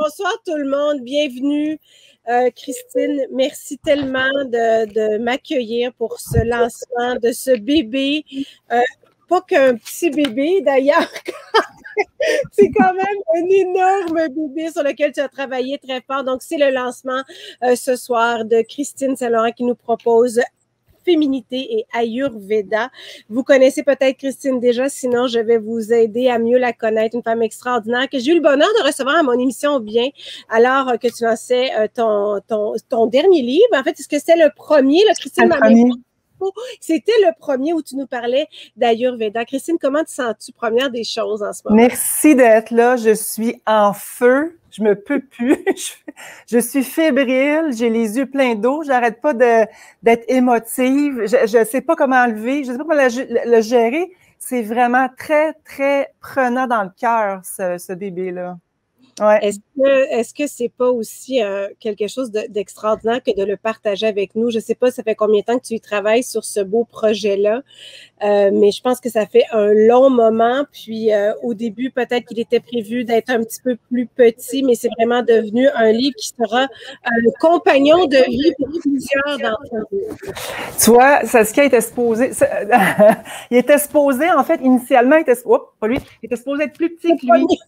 Bonsoir tout le monde, bienvenue. Christine, merci tellement de m'accueillir pour ce lancement de ce bébé. Pas qu'un petit bébé d'ailleurs, c'est quand même un énorme bébé sur lequel tu as travaillé très fort. Donc, c'est le lancement ce soir de Christine Saint-Laurent qui nous propose Féminité et Ayurveda. Vous connaissez peut-être Christine déjà, sinon je vais vous aider à mieux la connaître. Une femme extraordinaire que j'ai eu le bonheur de recevoir à mon émission Bien, alors que tu lançais ton dernier livre. En fait, est-ce que c'était le premier? Là, Christine, c'était le premier où tu nous parlais d'Ayurveda. Christine, comment te sens-tu? Première des choses en ce moment. Merci d'être là. Je suis en feu. Je me peux plus. Je suis fébrile. J'ai les yeux pleins d'eau. J'arrête pas d'être émotive. Je sais pas comment enlever. Je sais pas comment le gérer. C'est vraiment très, très prenant dans le cœur, ce bébé-là. Ouais. Est-ce que c'est pas aussi quelque chose d'extraordinaire que de le partager avec nous? Je sais pas, ça fait combien de temps que tu y travailles sur ce beau projet-là, mais je pense que ça fait un long moment. Puis au début, peut-être qu'il était prévu d'être un petit peu plus petit, mais c'est vraiment devenu un livre qui sera un compagnon de vie pour plusieurs d'entre nous. Tu vois, Saskia était supposé... il était supposé, en fait, initialement, il était supposé être plus petit que lui.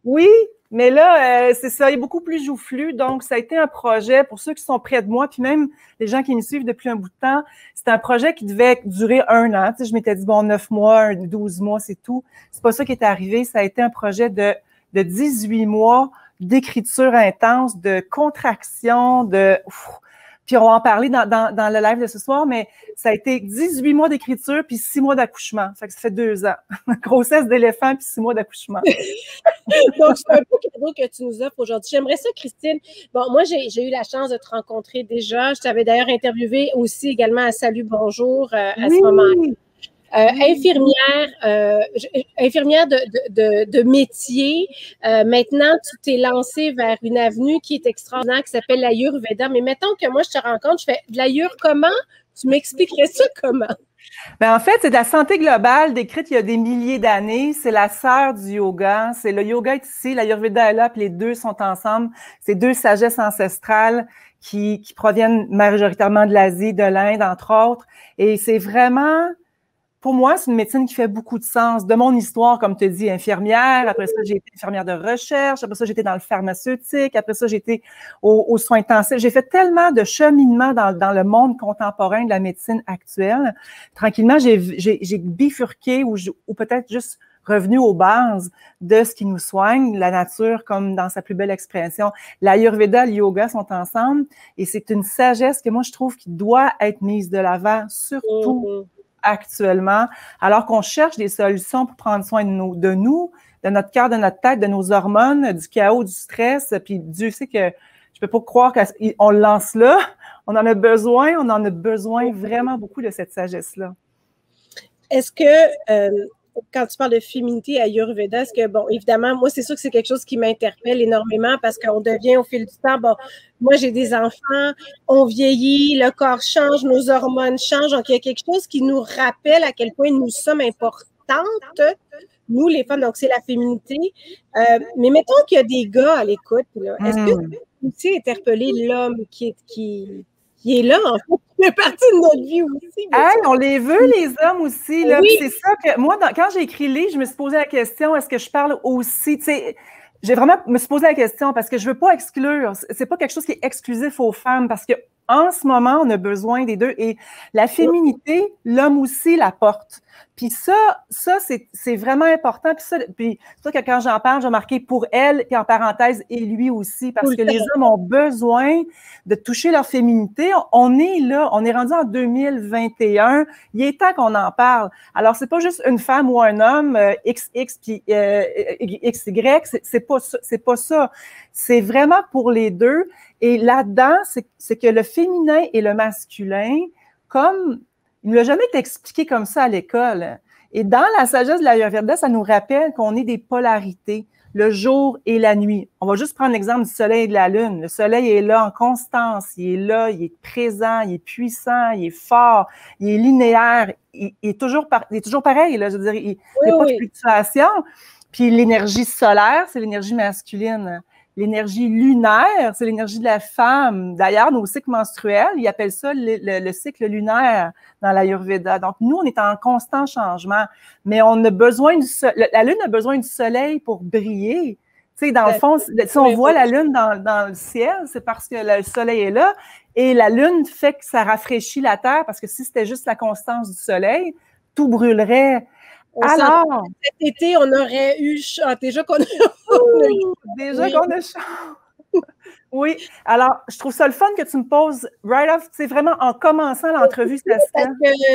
Oui, mais là, c'est ça, il est beaucoup plus joufflu, donc ça a été un projet, pour ceux qui sont près de moi, puis même les gens qui me suivent depuis un bout de temps, c'était un projet qui devait durer 1 an. Tu sais, je m'étais dit, bon, 9 mois, 12 mois, c'est tout. C'est pas ça qui est arrivé, ça a été un projet de 18 mois d'écriture intense, de contraction, puis on va en parler dans le live de ce soir, mais ça a été 18 mois d'écriture puis 6 mois d'accouchement. Ça fait 2 ans. Grossesse d'éléphant puis 6 mois d'accouchement. Donc, c'est un beau cadeau que tu nous offres aujourd'hui. J'aimerais ça, Christine. Bon, moi, j'ai eu la chance de te rencontrer déjà. Je t'avais d'ailleurs interviewé aussi également à Salut Bonjour à ce moment-là. Infirmière de métier. Maintenant, tu t'es lancée vers une avenue qui est extraordinaire, qui s'appelle l'Ayurveda. Mais mettons que moi, je te rencontre, je fais de l'Ayur comment? Tu m'expliquerais ça comment? Ben en fait, c'est de la santé globale décrite il y a des milliers d'années. C'est la sœur du yoga. C'est le yoga est ici, l'Ayurveda est là, puis les deux sont ensemble. C'est 2 sagesses ancestrales qui proviennent majoritairement de l'Asie, de l'Inde, entre autres. Et c'est vraiment... Pour moi, c'est une médecine qui fait beaucoup de sens. De mon histoire, comme tu dis, infirmière. Après ça, j'ai été infirmière de recherche. Après ça, j'étais dans le pharmaceutique. Après ça, j'ai été aux soins intensifs. J'ai fait tellement de cheminement dans le monde contemporain de la médecine actuelle. Tranquillement, j'ai bifurqué ou peut-être juste revenu aux bases de ce qui nous soigne, la nature comme dans sa plus belle expression. L'Ayurveda et le yoga sont ensemble et c'est une sagesse que moi, je trouve qui doit être mise de l'avant, surtout actuellement, alors qu'on cherche des solutions pour prendre soin de nous, de notre cœur, de notre tête, de nos hormones, du chaos, du stress, puis Dieu sait que je peux pas croire qu'on le lance là, on en a besoin vraiment beaucoup de cette sagesse-là. Est-ce que, quand tu parles de féminité Ayurveda, est-ce que, bon, évidemment, moi, c'est sûr que c'est quelque chose qui m'interpelle énormément parce qu'on devient au fil du temps, bon, moi, j'ai des enfants, on vieillit, le corps change, nos hormones changent, donc il y a quelque chose qui nous rappelle à quel point nous sommes importantes, nous, les femmes, donc c'est la féminité. Mais mettons qu'il y a des gars à l'écoute, là. Est-ce que tu peux aussi interpeller l'homme qui est là, en fait, qui fait partie de notre vie aussi. Hey, on les veut, les hommes aussi. Là. Oui. C'est ça que moi, quand j'ai écrit le livre, je me suis posé la question, est-ce que je parle aussi, tu sais, j'ai vraiment me suis posé la question parce que je veux pas exclure. C'est pas quelque chose qui est exclusif aux femmes parce que en ce moment, on a besoin des deux. Et la féminité, l'homme aussi la porte. Puis ça c'est vraiment important. Puis c'est ça que quand j'en parle, j'ai marqué pour elle, puis en parenthèse, et lui aussi, parce que les hommes ont besoin de toucher leur féminité. On est là, on est rendu en 2021. Il est temps qu'on en parle. Alors, c'est pas juste une femme ou un homme, XX puis XY, c'est pas ça. C'est vraiment pour les deux. Et là-dedans, c'est que le féminin et le masculin, comme il ne l'a jamais été expliqué comme ça à l'école. Et dans la sagesse de l'Ayurveda, ça nous rappelle qu'on est des polarités, le jour et la nuit. On va juste prendre l'exemple du soleil et de la lune. Le soleil est là en constance, il est là, il est présent, il est puissant, il est fort, il est linéaire, il est toujours pareil, là, je veux dire, il n'y a pas de fluctuation. Puis l'énergie solaire, c'est l'énergie masculine. l'énergie lunaire, c'est l'énergie de la femme. D'ailleurs, nos cycles menstruels, ils appellent ça le cycle lunaire dans l'Ayurveda. Donc, nous, on est en constant changement, mais on a besoin la Lune a besoin du soleil pour briller. Tu sais, dans le fond, si on voit la Lune dans le ciel, c'est parce que le soleil est là. Et la Lune fait que ça rafraîchit la Terre, parce que si c'était juste la constance du soleil, tout brûlerait. Alors, cet été, on aurait eu déjà qu'on a chaud. Oui. Alors, je trouve ça le fun que tu me poses right off, c'est vraiment en commençant l'entrevue, ça se fait.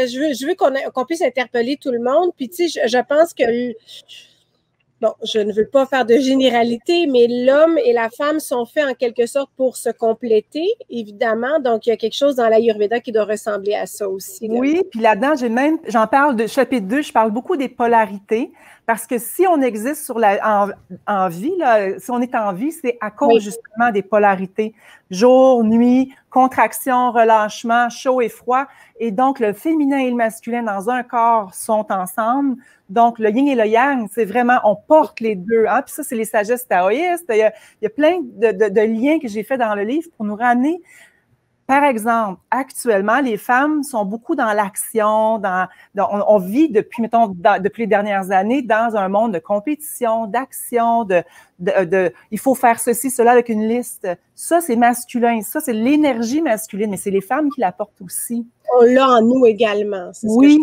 Je veux qu'on puisse interpeller tout le monde. Puis, tu sais, je pense que bon, je ne veux pas faire de généralité, mais l'homme et la femme sont faits en quelque sorte pour se compléter, évidemment. Donc, il y a quelque chose dans l'Ayurveda qui doit ressembler à ça aussi. Là. Oui, puis là-dedans, j'en parle de chapitre 2, je parle beaucoup des polarités, parce que si on existe en vie, là, si on est en vie, c'est à cause justement des polarités. Jour, nuit, contraction, relâchement, chaud et froid. Et donc, le féminin et le masculin dans un corps sont ensemble. Donc, le yin et le yang, c'est vraiment, on porte les deux. Hein? Puis ça, c'est les sagesses taoïstes. Il y a plein de liens que j'ai fait dans le livre pour nous ramener. Par exemple, actuellement, les femmes sont beaucoup dans l'action. On vit depuis les dernières années dans un monde de compétition, d'action, il faut faire ceci, cela avec une liste. Ça, c'est masculin. Ça, c'est l'énergie masculine, mais c'est les femmes qui la portent aussi. On l'a en nous également. Oui.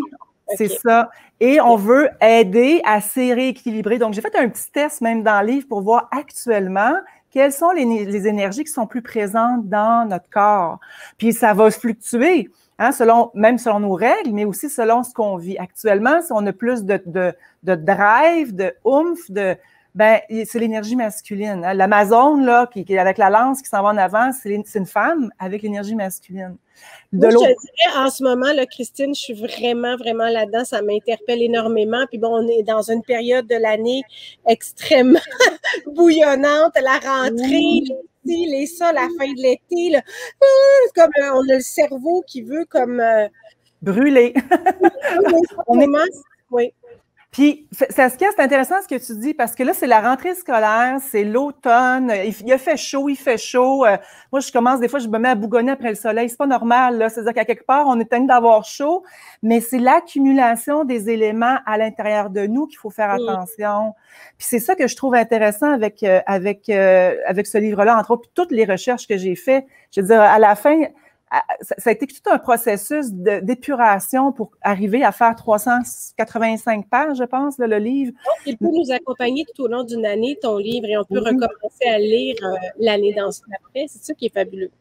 C'est ça. Et on veut aider à se rééquilibrer. Donc, j'ai fait un petit test même dans le livre pour voir actuellement quelles sont les énergies qui sont plus présentes dans notre corps. Puis, ça va fluctuer, hein, même selon nos règles, mais aussi selon ce qu'on vit. Actuellement, si on a plus de drive, de oomph, c'est l'énergie masculine. Hein. L'Amazone, là, qui est avec la lance qui s'en va en avant, c'est une femme avec l'énergie masculine. Moi, je te dirais, en ce moment, là, Christine, je suis vraiment, vraiment là-dedans. Ça m'interpelle énormément. Puis bon, on est dans une période de l'année extrêmement bouillonnante. La rentrée, les ça, la fin de l'été. Là, comme on a le cerveau qui veut comme... brûler. Oui. Puis, Saskia, c'est intéressant ce que tu dis, parce que là, c'est la rentrée scolaire, c'est l'automne, il a fait chaud, moi, des fois, je me mets à bougonner après le soleil. C'est pas normal, là. C'est-à-dire qu'à quelque part, on est tenu d'avoir chaud, mais c'est l'accumulation des éléments à l'intérieur de nous qu'il faut faire attention. Puis c'est ça que je trouve intéressant avec ce livre-là, entre autres, puis toutes les recherches que j'ai faites. Je veux dire, à la fin, ça a été tout un processus d'épuration pour arriver à faire 385 pages, je pense, là, le livre. Donc, il peut nous accompagner tout au long d'une année, ton livre, et on peut recommencer à lire l'année d'après. C'est ça qui est fabuleux.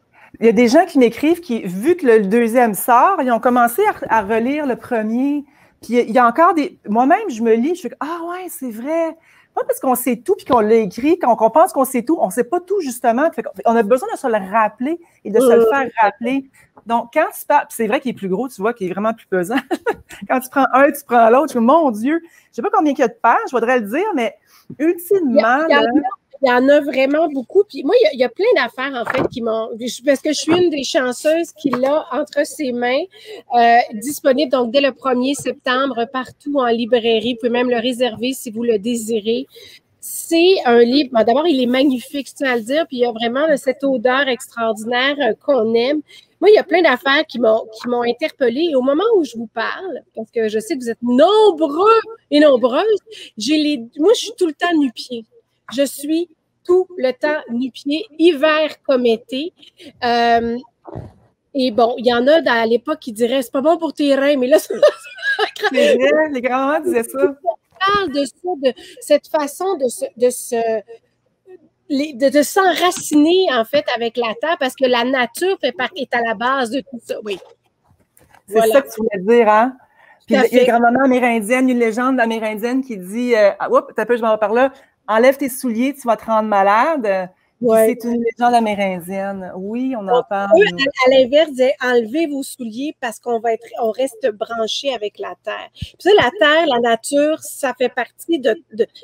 Il y a des gens qui m'écrivent qui, vu que le deuxième sort, ils ont commencé à relire le premier. Puis il y a encore moi-même, je me lis, je fais « Ah ouais, c'est vrai ». Pas parce qu'on sait tout puis qu'on l'a écrit, quand on pense qu'on sait tout, on ne sait pas tout, justement. On a besoin de se le rappeler et de se le faire rappeler. Donc, quand tu parles, c'est vrai qu'il est plus gros, tu vois, qu'il est vraiment plus pesant. Quand tu prends un, tu prends l'autre. Mon Dieu, je ne sais pas combien il y a de pages, je voudrais le dire, mais ultimement... Il y en a vraiment beaucoup. Puis moi, il y a plein d'affaires, en fait, qui m'ont... Parce que je suis une des chanceuses qui l'a entre ses mains, disponible donc dès le 1er septembre partout en librairie. Vous pouvez même le réserver si vous le désirez. C'est un livre... Bon, d'abord, il est magnifique, je tiens à le dire. Puis il y a vraiment cette odeur extraordinaire qu'on aime. Moi, il y a plein d'affaires qui m'ont interpellée. Et au moment où je vous parle, parce que je sais que vous êtes nombreux et nombreuses, moi, je suis tout le temps nu-pied. Je suis tout le temps nu-pied, hiver comme été. Et bon, il y en a à l'époque qui diraient « c'est pas bon pour tes reins », mais là, c'est vrai, les grands-mères disaient ça. On parle de ça, de cette façon de s'enraciner, en fait, avec la terre, parce que la nature est à la base de tout ça. Oui. C'est ça que tu voulais dire, hein? Puis il y a une grand-maman amérindienne, une légende amérindienne qui dit t'as peu, je m'en vais par là. Enlève tes souliers, tu vas te rendre malade. Ouais. C'est une légende amérindienne. Oui, on en parle. À l'inverse, enlevez vos souliers parce qu'on reste branché avec la terre. Puis ça, la terre, la nature, ça fait partie de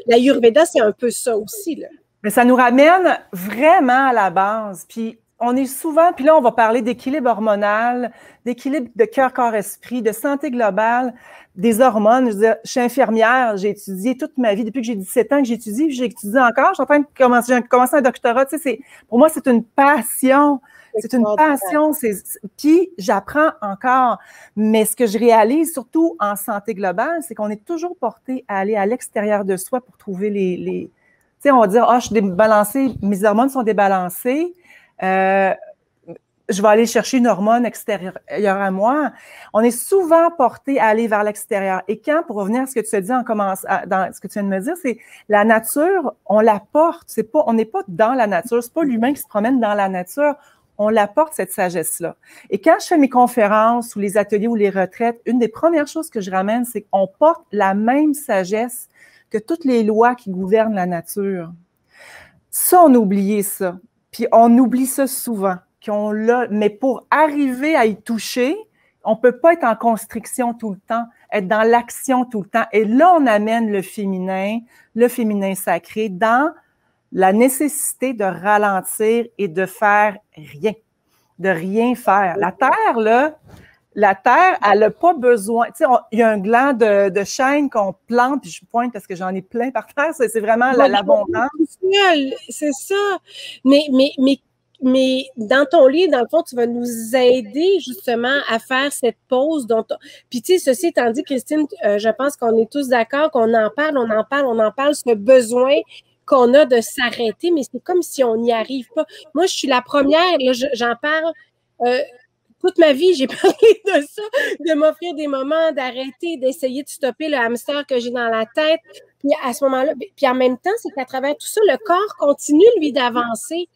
l'Ayurveda, c'est un peu ça aussi, là. Mais ça nous ramène vraiment à la base. Puis on est souvent, puis là, on va parler d'équilibre hormonal, d'équilibre de cœur, corps, esprit, de santé globale, des hormones. Je veux dire, je suis infirmière, j'ai étudié toute ma vie, depuis que j'ai 17 ans que j'étudie, puis j'étudie encore, je suis en train de commencer, j'ai commencé un doctorat, tu sais, pour moi, c'est une passion. C'est une passion, puis j'apprends encore. Mais ce que je réalise, surtout en santé globale, c'est qu'on est toujours porté à aller à l'extérieur de soi pour trouver les... Tu sais, on va dire, je suis débalancée, mes hormones sont débalancées, je vais aller chercher une hormone extérieure à moi. On est souvent porté à aller vers l'extérieur. Et quand, pour revenir à ce que tu as dit dans ce que tu viens de me dire, c'est la nature, on la porte. On n'est pas dans la nature. C'est pas l'humain qui se promène dans la nature. On l'apporte, cette sagesse-là. Et quand je fais mes conférences ou les ateliers ou les retraites, une des premières choses que je ramène, c'est qu'on porte la même sagesse que toutes les lois qui gouvernent la nature. Ça, on a oublié ça. Puis on oublie ça souvent. Mais pour arriver à y toucher, on ne peut pas être en constriction tout le temps, être dans l'action tout le temps. Et là, on amène le féminin sacré, dans la nécessité de ralentir et de faire rien, de rien faire. La Terre, elle n'a pas besoin... Tu sais, il y a un gland de chêne qu'on plante, puis je pointe parce que j'en ai plein par terre, c'est vraiment l'abondance. C'est ça. Mais dans ton livre, dans le fond, tu vas nous aider justement à faire cette pause. Puis tu sais, ceci étant dit, Christine, je pense qu'on est tous d'accord qu'on en parle, ce besoin qu'on a de s'arrêter, mais c'est comme si on n'y arrive pas. Moi, je suis la première, là, j'en parle toute ma vie, j'ai parlé de ça, de m'offrir des moments, d'arrêter, d'essayer de stopper le hamster que j'ai dans la tête. Puis à ce moment-là, puis en même temps, c'est qu'à travers tout ça, le corps continue, lui, d'avancer.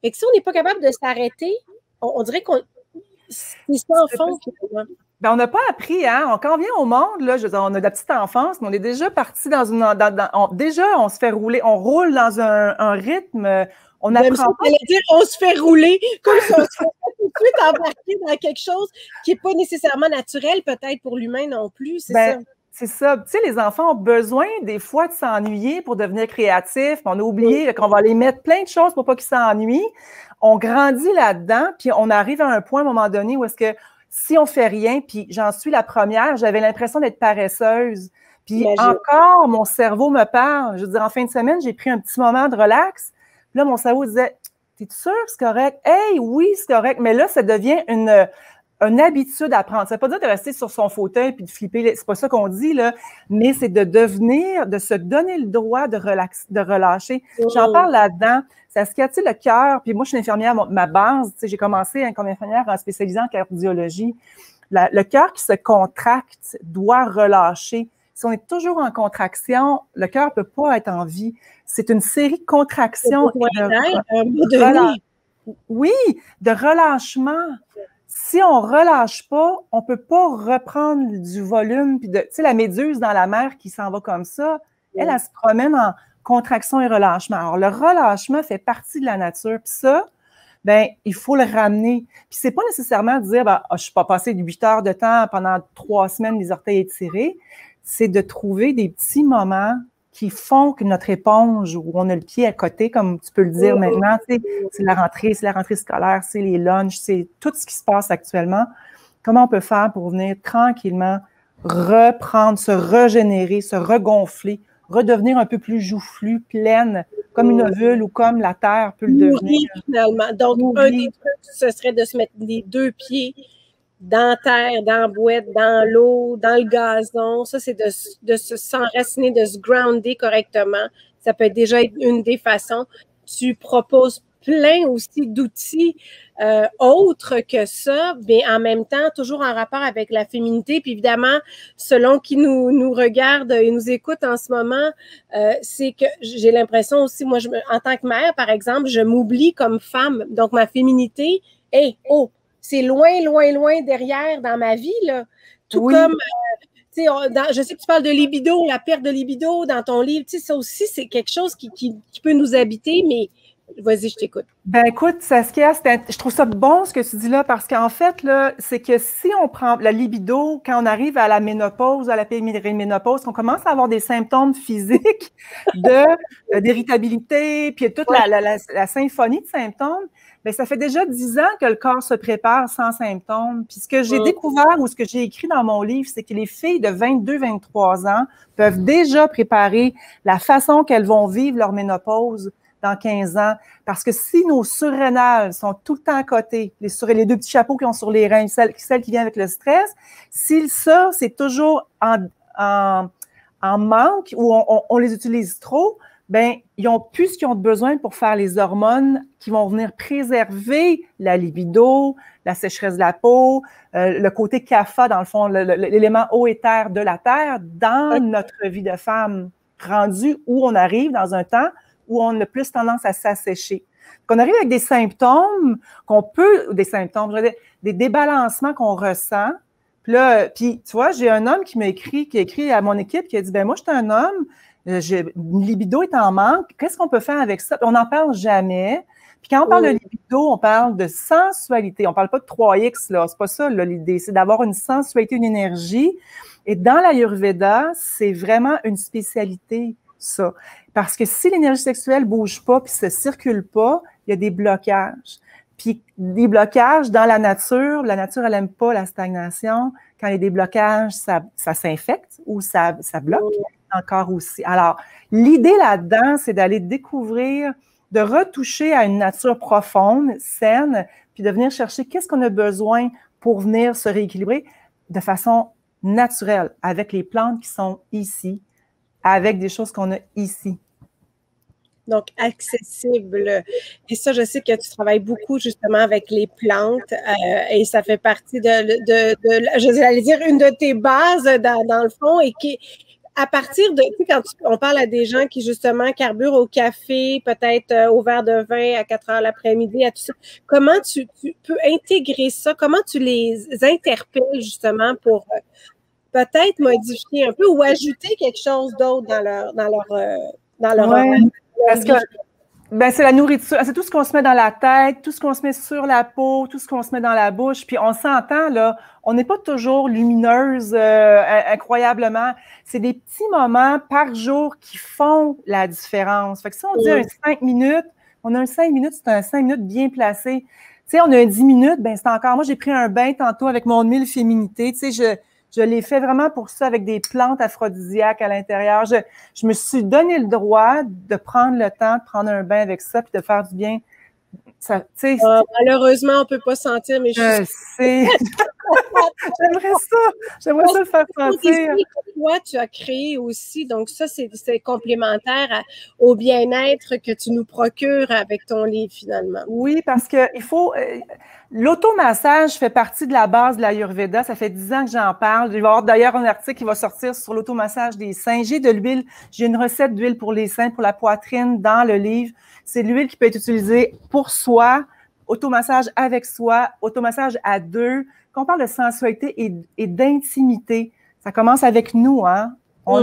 Fait que si on n'est pas capable de s'arrêter, on dirait qu'on... C'est sans fond. Ben, on n'a pas appris, hein? Quand on vient au monde, là, je veux dire, on a de la petite enfance, mais on est déjà parti dans une... déjà, on se fait rouler, on roule dans un rythme, on apprend pas. Dire, on se fait rouler, comme si on se fait tout de suite embarquer dans quelque chose qui n'est pas nécessairement naturel, peut-être pour l'humain non plus, c'est ça. C'est ça. Tu sais, les enfants ont besoin des fois de s'ennuyer pour devenir créatifs. On a oublié qu'on va les mettre plein de choses pour pas qu'ils s'ennuient. On grandit là-dedans, puis on arrive à un point à un moment donné où est-ce que si on fait rien, puis j'en suis la première, j'avais l'impression d'être paresseuse. Puis encore, mon cerveau me parle. Je veux dire, en fin de semaine, j'ai pris un petit moment de relax. Puis là, mon cerveau disait, t'es sûr que c'est correct? Hey, oui, c'est correct. Mais là, ça devient une habitude à prendre. Ça ne veut pas dire de rester sur son fauteuil puis de flipper, c'est pas ça qu'on dit, là, mais c'est de se donner le droit de relâcher. J'en parle là-dedans. Ça scattille le cœur. Puis moi, je suis infirmière, ma base, tu sais, j'ai commencé comme infirmière en spécialisant en cardiologie. Le cœur qui se contracte doit relâcher. Si on est toujours en contraction, le cœur ne peut pas être en vie. C'est une série de contractions. Oui, de relâchement. Si on ne relâche pas, on ne peut pas reprendre du volume. Puis tu sais, la méduse dans la mer qui s'en va comme ça, elle se promène en contraction et relâchement. Alors, le relâchement fait partie de la nature. Puis ça, ben, il faut le ramener. Puis c'est pas nécessairement de dire, je ne suis pas passé 8 heures de temps pendant 3 semaines, les orteils étirés. C'est de trouver des petits moments qui font que notre éponge, où on a le pied à côté, comme tu peux le dire maintenant, c'est la rentrée scolaire, c'est les lunchs, c'est tout ce qui se passe actuellement. Comment on peut faire pour venir tranquillement reprendre, se régénérer, se regonfler, redevenir un peu plus joufflue, pleine, comme une ovule ou comme la terre peut le devenir. Finalement. Donc, un des trucs, ce serait de se mettre les 2 pieds dans la terre, dans la boîte, dans l'eau, dans le gazon. Ça, c'est de s'enraciner, de se grounder correctement. Ça peut déjà être une des façons. Tu proposes plein aussi d'outils autres que ça, mais en même temps, toujours en rapport avec la féminité. Puis évidemment, selon qui nous regarde et nous écoute en ce moment, c'est que j'ai l'impression aussi, moi, en tant que mère, par exemple, je m'oublie comme femme. Donc, ma féminité, c'est loin, loin, loin derrière dans ma vie, là. Tout comme, je sais que tu parles de libido, la perte de libido dans ton livre, tu sais, ça aussi, c'est quelque chose qui peut nous habiter, mais Vas-y, je t'écoute. Ben écoute, Saskia, je trouve ça bon ce que tu dis là, parce qu'en fait, là, c'est que si on prend la libido, quand on arrive à la ménopause, à la périménopause, qu'on commence à avoir des symptômes physiques d'irritabilité, puis toute la symphonie de symptômes, ben ça fait déjà 10 ans que le corps se prépare sans symptômes. Puis ce que j'ai découvert ou ce que j'ai écrit dans mon livre, c'est que les filles de 22-23 ans peuvent déjà préparer la façon qu'elles vont vivre leur ménopause dans 15 ans. Parce que si nos surrénales sont tout le temps à côté, les deux petits chapeaux qui ont sur les reins, celles qui viennent avec le stress, si ça, c'est toujours en manque ou on les utilise trop, ben ils ont plus ce qu'ils ont besoin pour faire les hormones qui vont venir préserver la libido, la sécheresse de la peau, le côté kapha, dans le fond, l'élément eau et terre de la terre dans notre vie de femme, rendu où on arrive dans un temps où on a plus tendance à s'assécher. Qu'on arrive avec des symptômes des débalancements qu'on ressent. Puis tu vois, j'ai un homme qui a écrit à mon équipe, qui a dit, ben moi, je suis un homme, une libido est en manque, qu'est-ce qu'on peut faire avec ça? Puis on n'en parle jamais. Puis quand on parle de libido, on parle de sensualité. On ne parle pas de 3X, là. C'est pas ça, là, l'idée. C'est d'avoir une sensualité, une énergie. Et dans l'Ayurveda, c'est vraiment une spécialité, ça. Parce que si l'énergie sexuelle ne bouge pas puis ne se circule pas, il y a des blocages. Puis des blocages dans la nature, elle n'aime pas la stagnation. Quand il y a des blocages, ça s'infecte ou ça bloque encore aussi. Alors, l'idée là-dedans, c'est d'aller découvrir, de retoucher à une nature profonde, saine, puis de venir chercher qu'est-ce qu'on a besoin pour venir se rééquilibrer de façon naturelle, avec les plantes qui sont ici, avec des choses qu'on a ici. Donc, accessible. Et ça, je sais que tu travailles beaucoup justement avec les plantes et ça fait partie j'allais dire, une de tes bases dans le fond et qui, à partir de, tu sais, quand on parle à des gens qui justement carburent au café, peut-être au verre de vin à 4 heures l'après-midi, à tout ça, comment tu peux intégrer ça? Comment tu les interpelles justement pour peut-être modifier un peu ou ajouter quelque chose d'autre dans leur parce que c'est la nourriture, c'est tout ce qu'on se met dans la tête, tout ce qu'on se met sur la peau, tout ce qu'on se met dans la bouche, puis on s'entend, là, on n'est pas toujours lumineuse incroyablement. C'est des petits moments par jour qui font la différence. Fait que si on dit un 5 minutes, on a un 5 minutes, c'est un 5 minutes bien placé. Tu sais, on a un 10 minutes, ben c'est encore, moi j'ai pris un bain tantôt avec mon huile féminité, tu sais, je l'ai fait vraiment pour ça, avec des plantes aphrodisiaques à l'intérieur. Je me suis donné le droit de prendre le temps de prendre un bain avec ça puis de faire du bien. Ça, malheureusement, on ne peut pas sentir, mais je sais. J'aimerais ça le faire sentir. Toi, tu as créé aussi, donc ça, c'est complémentaire au bien-être que tu nous procures avec ton livre, finalement. Oui, parce que il faut... l'automassage fait partie de la base de l'Ayurveda. Ça fait 10 ans que j'en parle. Il va y avoir d'ailleurs un article qui va sortir sur l'automassage des seins. J'ai de l'huile, j'ai une recette d'huile pour les seins, pour la poitrine dans le livre. C'est de l'huile qui peut être utilisée pour soi, automassage avec soi, automassage à deux. Quand on parle de sensualité et d'intimité, ça commence avec nous, hein? On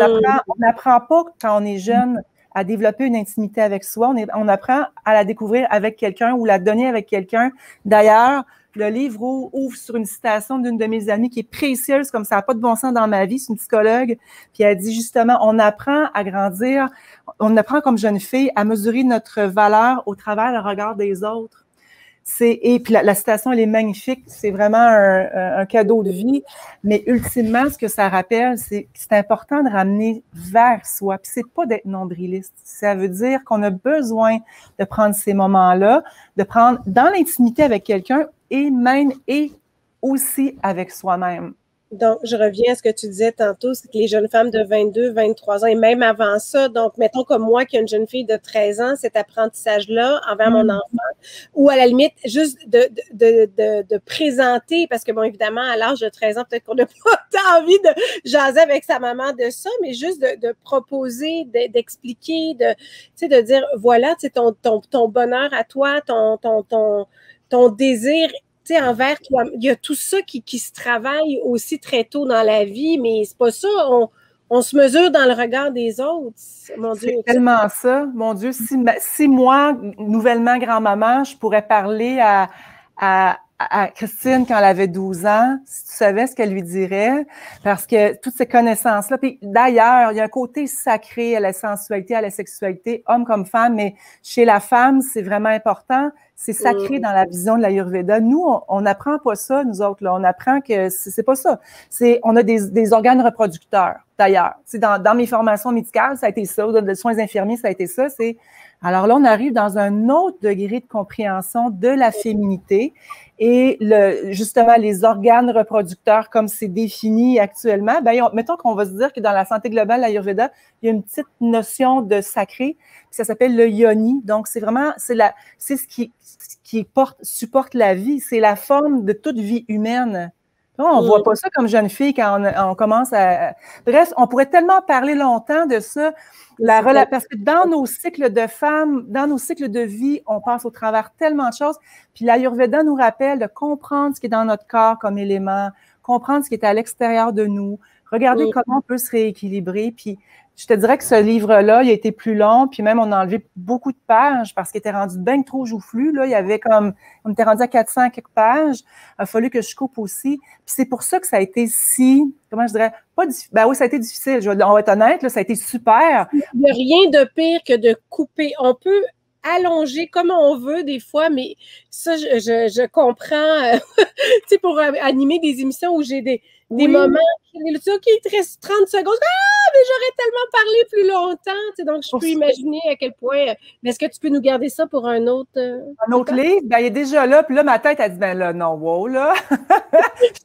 n'apprend pas quand on est jeune à développer une intimité avec soi. On apprend à la découvrir avec quelqu'un ou la donner avec quelqu'un. D'ailleurs, le livre ouvre sur une citation d'une de mes amies qui est précieuse, comme ça n'a pas de bon sens dans ma vie. C'est une psychologue. Puis elle dit justement, on apprend à grandir, on apprend comme jeune fille à mesurer notre valeur au travers le regard des autres. Et puis la citation, elle est magnifique. C'est vraiment un cadeau de vie. Mais ultimement, ce que ça rappelle, c'est que c'est important de ramener vers soi. Puis c'est pas d'être nombriliste. Ça veut dire qu'on a besoin de prendre ces moments-là, de prendre dans l'intimité avec quelqu'un et aussi avec soi-même. Donc, je reviens à ce que tu disais tantôt, c'est que les jeunes femmes de 22, 23 ans et même avant ça, donc mettons comme moi qui ai une jeune fille de 13 ans, cet apprentissage-là envers mon enfant, ou à la limite, juste de présenter, parce que bon, évidemment, à l'âge de 13 ans, peut-être qu'on n'a pas tant envie de jaser avec sa maman de ça, mais juste de proposer, d'expliquer, de dire, voilà, ton bonheur à toi, ton désir envers toi. Il y a tout ça qui se travaille aussi très tôt dans la vie, mais c'est pas ça. on se mesure dans le regard des autres. Mon Dieu. C'est tellement ça. Mon Dieu, si moi, nouvellement grand-maman, je pourrais parler à Christine quand elle avait 12 ans, si tu savais ce qu'elle lui dirait, parce que toutes ces connaissances-là, puis d'ailleurs, il y a un côté sacré à la sensualité, à la sexualité, homme comme femme, mais chez la femme, c'est vraiment important, c'est sacré dans la vision de l'Ayurveda. Nous, on n'apprend pas ça, nous autres, là. On apprend que c'est pas ça. On a des organes reproducteurs, d'ailleurs. Dans mes formations médicales, ça a été ça, de soins infirmiers, ça a été ça, alors là, on arrive dans un autre degré de compréhension de la féminité et justement les organes reproducteurs comme c'est défini actuellement. Mettons qu'on va se dire que dans la santé globale, l'Ayurveda, il y a une petite notion de sacré, puis ça s'appelle le yoni. Donc c'est ce qui supporte la vie, c'est la forme de toute vie humaine. On ne voit pas ça comme jeune fille quand on commence à... Bref, on pourrait tellement parler longtemps de ça, parce que dans nos cycles de femmes, dans nos cycles de vie, on passe au travers tellement de choses. Puis l'Ayurveda nous rappelle de comprendre ce qui est dans notre corps comme élément, comprendre ce qui est à l'extérieur de nous, regarder comment on peut se rééquilibrer. Puis je te dirais que ce livre-là, il a été plus long, puis même on a enlevé beaucoup de pages parce qu'il était rendu bien trop joufflu. Là, il y avait on était rendu à 400 quelques pages. Il a fallu que je coupe aussi. Puis c'est pour ça que ça a été comment je dirais, pas difficile. Ben oui, ça a été difficile. On va être honnête, là, ça a été super. Il n'y a rien de pire que de couper. On peut allonger comme on veut des fois, mais ça, je comprends. Tu sais, pour animer des émissions où j'ai des moments, OK, il te reste 30 secondes. Ah, mais j'aurais tellement parlé plus longtemps. Tu sais, donc, je peux imaginer à quel point. Mais est-ce que tu peux nous garder ça pour un autre? Un autre livre? Ben, il est déjà là. Puis là, ma tête, elle dit, ben là, non, wow, là.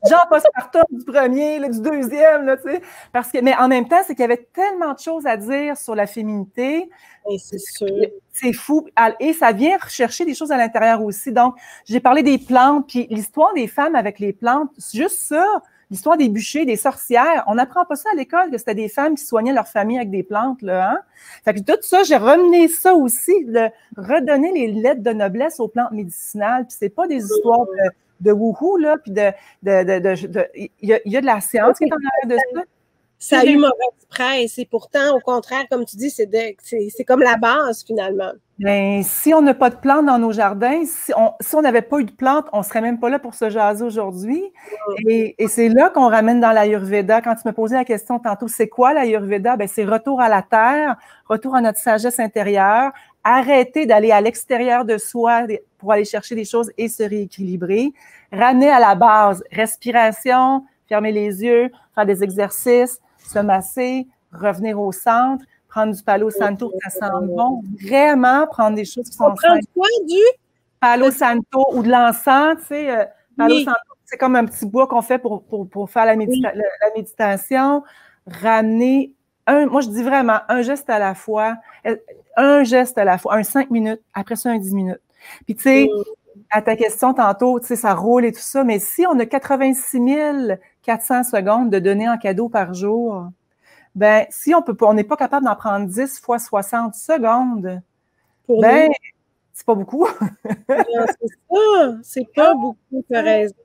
Genre postpartum du premier, là, du deuxième, là, tu sais. Mais en même temps, c'est qu'il y avait tellement de choses à dire sur la féminité. Et c'est sûr. C'est fou. Et ça vient rechercher des choses à l'intérieur aussi. Donc, j'ai parlé des plantes, puis l'histoire des femmes avec les plantes, c'est juste ça. L'histoire des bûchers, des sorcières, on n'apprend pas ça à l'école, que c'était des femmes qui soignaient leur famille avec des plantes, là, hein? Fait que tout ça, j'ai ramené ça aussi, redonner les lettres de noblesse aux plantes médicinales, puis c'est pas des histoires de wouhou, là, puis il y a de la science qui est en arrière de ça. Ça a eu mauvaise presse, et pourtant, au contraire, comme tu dis, c'est comme la base, finalement. Bien, si on n'a pas de plantes dans nos jardins, si on n'avait pas eu de plantes, on ne serait même pas là pour se jaser aujourd'hui. Et c'est là qu'on ramène dans l'Ayurveda. Quand tu me posais la question tantôt, c'est quoi l'Ayurveda? Bien, c'est retour à la terre, retour à notre sagesse intérieure, arrêter d'aller à l'extérieur de soi pour aller chercher des choses et se rééquilibrer, ramener à la base, respiration, fermer les yeux, faire des exercices, se masser, revenir au centre, prendre du Palo Santo, ça sent bon. Vraiment prendre des choses qui sont simples. Prendre quoi, du Palo Santo ou de l'encens, tu sais. Palo Santo, c'est comme un petit bois qu'on fait pour faire la méditation. Ramener moi je dis vraiment un geste à la fois, un 5 minutes, après ça un 10 minutes. Puis tu sais, à ta question tantôt, tu sais, ça roule et tout ça, mais si on a 86 400 secondes de données en cadeau par jour, ben si on n'est pas capable d'en prendre 10 fois 60 secondes, ben c'est pas beaucoup. C'est ça, c'est pas beaucoup, tu as raison.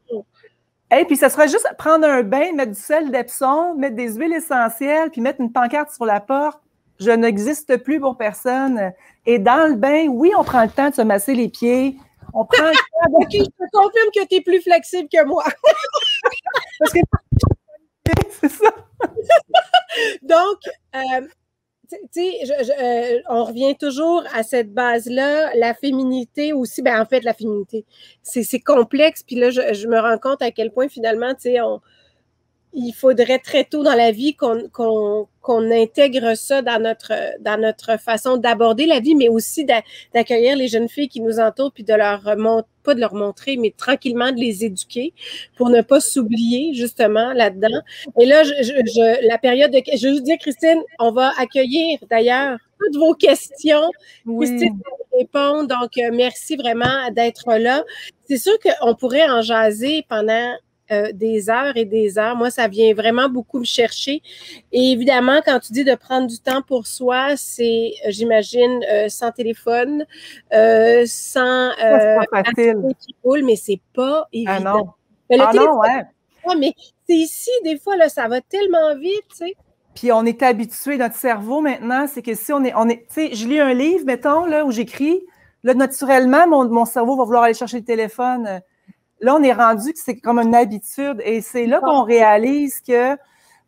Et puis, ça serait juste prendre un bain, mettre du sel d'Epsom, mettre des huiles essentielles, puis mettre une pancarte sur la porte. Je n'existe plus pour personne. Et dans le bain, oui, on prend le temps de se masser les pieds. On prend le temps OK, je te confirme que tu es plus flexible que moi. Parce que c'est ça. Donc, tu sais, on revient toujours à cette base-là, la féminité aussi. Ben, en fait, la féminité, c'est complexe. Puis là, je me rends compte à quel point, finalement, tu sais, il faudrait très tôt dans la vie qu'on intègre ça dans notre façon d'aborder la vie, mais aussi d'accueillir les jeunes filles qui nous entourent, puis pas de leur montrer, mais tranquillement de les éduquer pour ne pas s'oublier, justement, là-dedans. Et là, la période je veux dire, Christine, on va accueillir, d'ailleurs, toutes vos questions. Oui. Christine va répondre. Donc, merci vraiment d'être là. C'est sûr qu'on pourrait en jaser pendant des heures et des heures. Moi, ça vient vraiment beaucoup me chercher. Et évidemment, quand tu dis de prendre du temps pour soi, c'est, j'imagine, sans téléphone, sans qui roule, mais c'est pas évident. Ah non, ouais. Mais c'est ici, des fois, là, ça va tellement vite, tu sais. Puis on est habitué, notre cerveau maintenant, c'est que si on est tu sais, je lis un livre, mettons, là, où j'écris, là, naturellement, mon cerveau va vouloir aller chercher le téléphone. Là, on est rendu que c'est comme une habitude. Et c'est là qu'on réalise que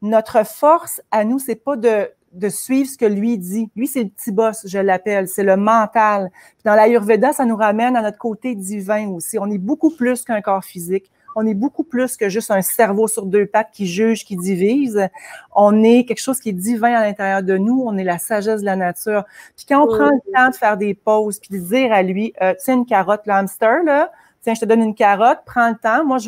notre force à nous, c'est pas de suivre ce que lui dit. Lui, c'est le petit boss, je l'appelle. C'est le mental. Puis dans l'Ayurveda, ça nous ramène à notre côté divin aussi. On est beaucoup plus qu'un corps physique. On est beaucoup plus que juste un cerveau sur deux pattes qui juge, qui divise. On est quelque chose qui est divin à l'intérieur de nous. On est la sagesse de la nature. Puis quand on prend le temps de faire des pauses, puis de dire à lui, tiens, une carotte, le hamster, là, tiens, je te donne une carotte, prends le temps. Moi,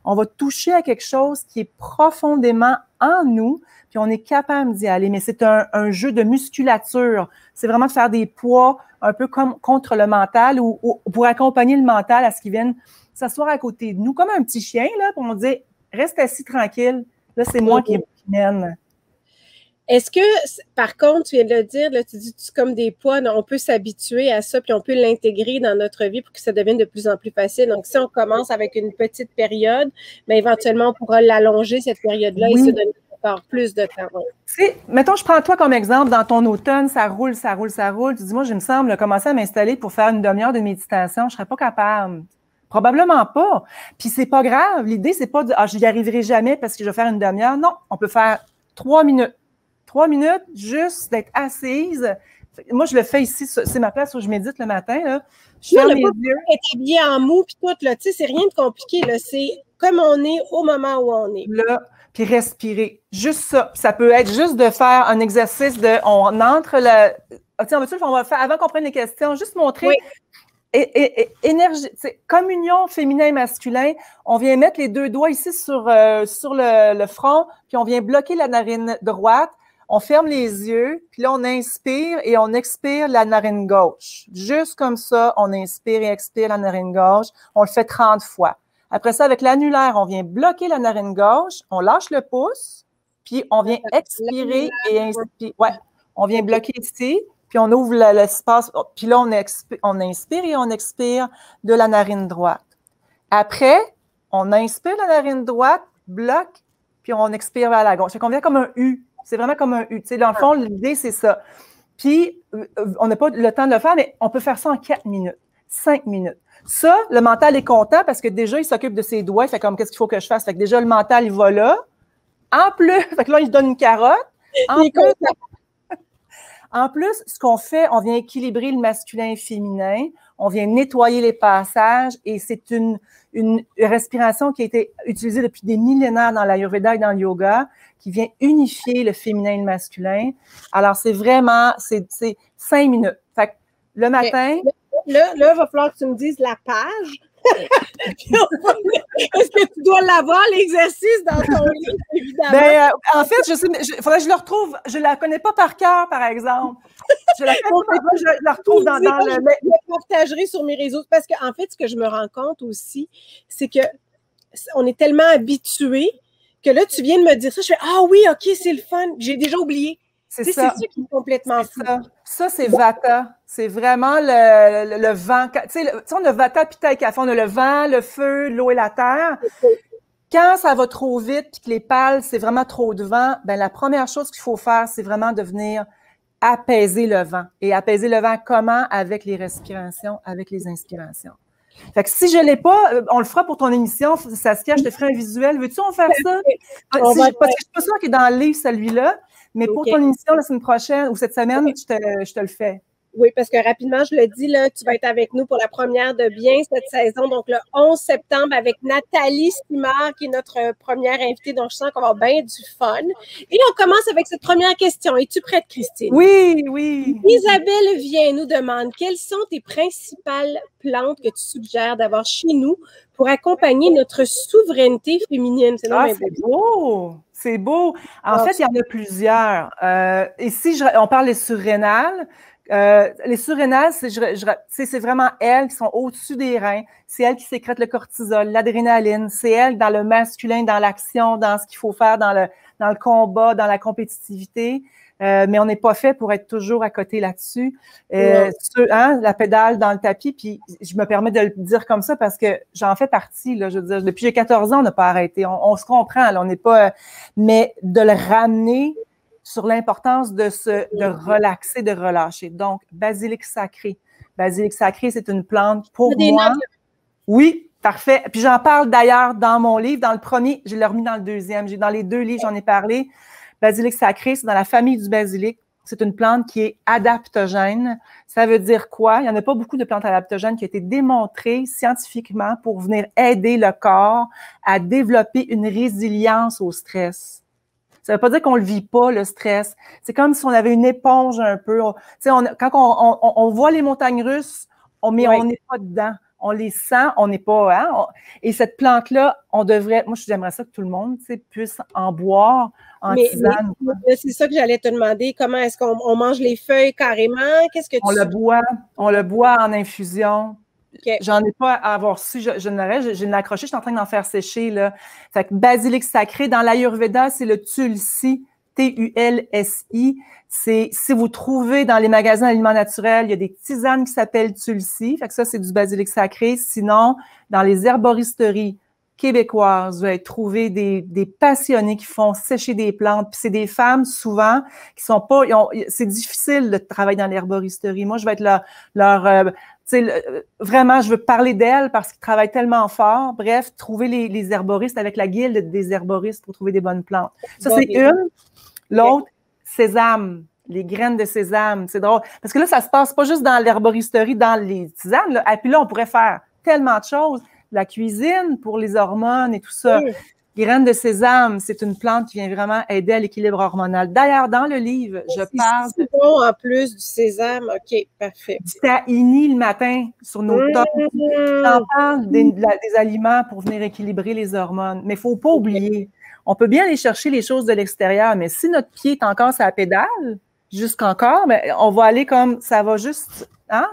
on va toucher à quelque chose qui est profondément en nous, puis on est capable d'y aller. Mais c'est un jeu de musculature. C'est vraiment de faire des poids un peu comme contre le mental ou pour accompagner le mental à ce qu'il vienne s'asseoir à côté de nous, comme un petit chien, là, pour nous dire « Reste assis tranquille. Là, c'est moi qui mène. » Est-ce que, par contre, tu viens de le dire, là, tu dis c'est comme des poids, on peut s'habituer à ça, puis on peut l'intégrer dans notre vie pour que ça devienne de plus en plus facile. Donc, si on commence avec une petite période, mais éventuellement, on pourra l'allonger, cette période-là, et se donner encore plus de temps. Mettons, je prends toi comme exemple, dans ton automne, ça roule, ça roule, ça roule. Tu dis, moi, je me semble commencer à m'installer pour faire une demi-heure de méditation. Je ne serais pas capable. Probablement pas. Puis c'est pas grave. L'idée, c'est pas de je n'y arriverai jamais parce que je vais faire une demi-heure. Non, on peut faire 3 minutes. 3 minutes, juste d'être assise. Moi, je le fais ici. C'est ma place où je médite le matin. Là. Je ferme mes yeux. Être habillé en mou puis tout, là. Tu sais, c'est rien de compliqué. Là. C'est comme on est au moment où on est. Là, puis respirer. Juste ça. Ça peut être juste de faire un exercice de on entre la. Tiens, on va faire avant qu'on prenne les questions, juste montrer. Oui. Énergie, communion féminin et masculin, on vient mettre les deux doigts ici sur le front, puis on vient bloquer la narine droite, on ferme les yeux, puis là on inspire et on expire la narine gauche. Juste comme ça, on inspire et expire la narine gauche, on le fait 30 fois. Après ça, avec l'annulaire, on vient bloquer la narine gauche, on lâche le pouce, puis on vient expirer et inspirer. Ouais, on vient bloquer ici. Puis on ouvre l'espace, puis là, on inspire et on expire de la narine droite. Après, on inspire la narine droite, bloque, puis on expire vers la gauche. Fait qu'on vient comme un U. C'est vraiment comme un U. Tu sais, dans le fond, l'idée, c'est ça. Puis, on n'a pas le temps de le faire, mais on peut faire ça en 4 minutes, 5 minutes. Ça, le mental est content parce que déjà, il s'occupe de ses doigts. Il fait comme, qu'est-ce qu'il faut que je fasse? Fait que déjà, le mental, il va là. En plus, fait que là, il se donne une carotte. En plus, ce qu'on fait, on vient équilibrer le masculin et le féminin, on vient nettoyer les passages et c'est une respiration qui a été utilisée depuis des millénaires dans l'Ayurveda et dans le yoga, qui vient unifier le féminin et le masculin. Alors, c'est vraiment, c'est 5 minutes. Fait que le matin... Là, il va falloir que tu me dises la page. Est-ce que tu dois l'avoir, l'exercice, dans ton livre, évidemment? Ben, en fait, il faudrait que je le retrouve. Je ne la connais pas par cœur, par exemple. Je la retrouve dans le... Je la partagerai sur mes réseaux. Parce qu'en fait, ce que je me rends compte aussi, c'est qu'on est tellement habitués que là, tu viens de me dire ça. Je fais « Ah oui, OK, c'est le fun. » J'ai déjà oublié. C'est ça qui est complètement fou. Ça, c'est Vata. C'est vraiment le vent. Tu sais, on a Vata, Pitta et Kapha. On a le vent, le feu, l'eau et la terre. Quand ça va trop vite puis que les pales, c'est vraiment trop de vent, ben la première chose qu'il faut faire, c'est vraiment de venir apaiser le vent. Et apaiser le vent comment? Avec les respirations, avec les inspirations. Fait que si je l'ai pas, on le fera pour ton émission, Saskia, je te ferai un visuel. Veux-tu on faire ça? Parce que je suis pas sûre qu'il est dans le livre, celui-là. Mais pour ton émission la semaine prochaine ou cette semaine, je te le fais. Oui, parce que rapidement, je le dis, là, tu vas être avec nous pour la première de Bien cette saison, donc le 11 septembre avec Nathalie Simard, qui est notre première invitée, donc je sens qu'on va avoir bien du fun. Et on commence avec cette première question. Es-tu prête, Christine? Oui, oui. Isabelle vient nous demande quelles sont tes principales plantes que tu suggères d'avoir chez nous pour accompagner notre souveraineté féminine? C'est beau! C'est beau. En fait, il y en a plusieurs. Ici, on parle des surrénales. Les surrénales, c'est vraiment elles qui sont au-dessus des reins. C'est elles qui sécrètent le cortisol, l'adrénaline. C'est elles dans le masculin, dans l'action, dans ce qu'il faut faire, dans le combat, dans la compétitivité. Mais on n'est pas fait pour être toujours à côté là-dessus. La pédale dans le tapis, puis je me permets de le dire comme ça parce que j'en fais partie. Là, je veux dire, depuis j'ai 14 ans, on n'a pas arrêté. On se comprend, là, on n'est pas... mais de le ramener sur l'importance de relaxer, de relâcher. Donc, basilic sacré. Basilic sacré, c'est une plante pour moi. Oui, parfait. Puis j'en parle d'ailleurs dans mon livre, dans le premier, je l'ai remis dans le deuxième. Dans les 2 livres, j'en ai parlé. Basilic sacré, c'est dans la famille du basilic. C'est une plante qui est adaptogène. Ça veut dire quoi? Il n'y en a pas beaucoup de plantes adaptogènes qui ont été démontrées scientifiquement pour venir aider le corps à développer une résilience au stress. Ça ne veut pas dire qu'on ne le vit pas, le stress. C'est comme si on avait une éponge un peu. Quand on voit les montagnes russes, mais on n'est pas dedans. On les sent, on n'est pas... Hein, et cette plante-là, on devrait... Moi, j'aimerais ça que tout le monde puisse en boire en tisane. Mais c'est ça que j'allais te demander. Comment est-ce qu'on mange les feuilles carrément? Qu'est-ce que tu... On le boit en infusion. Okay. J'en ai pas à avoir su. Je l'ai accroché, je suis en train d'en faire sécher. Là. Fait que basilic sacré, dans l'Ayurveda, c'est le tulsi, Tulsi. Si vous trouvez dans les magasins d'aliments naturels, il y a des tisanes qui s'appellent tulsi. Fait que ça, c'est du basilic sacré. Sinon, dans les herboristeries québécoises, vous allez trouver des passionnés qui font sécher des plantes. Puis c'est des femmes, souvent, qui sont pas... c'est difficile de travailler dans l'herboristerie. Moi, je vais être vraiment, je veux parler d'elles parce qu'ils travaillent tellement fort. Bref, trouver les herboristes avec la guilde des herboristes pour trouver des bonnes plantes. Ça, c'est une. L'autre, sésame, les graines de sésame. C'est drôle. Parce que là, ça se passe pas juste dans l'herboristerie, dans les tisanes. Là. Et puis là, on pourrait faire tellement de choses. La cuisine pour les hormones et tout ça. Oui. Graines de sésame, c'est une plante qui vient vraiment aider à l'équilibre hormonal. D'ailleurs, dans le livre, je parle... C'est bon en plus du sésame. OK, parfait. Du tahini le matin sur nos tops. J'en parle des aliments pour venir équilibrer les hormones. Mais il ne faut pas oublier, on peut bien aller chercher les choses de l'extérieur, mais si notre pied est encore sur la pédale, jusqu'encore, mais on va aller comme... Ça va juste... Hein,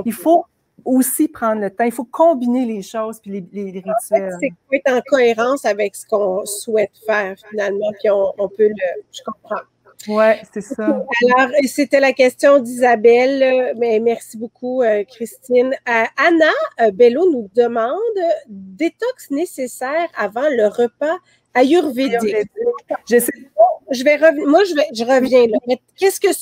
il faut... aussi prendre le temps. Il faut combiner les choses puis les rituels. En fait, c'est être en cohérence avec ce qu'on souhaite faire finalement, puis on peut le... Je comprends. Oui, c'est ça. Alors, c'était la question d'Isabelle. Mais merci beaucoup, Christine. Anna Bello nous demande détox nécessaire avant le repas ayurvédique. Je reviens là. Mais qu'est-ce que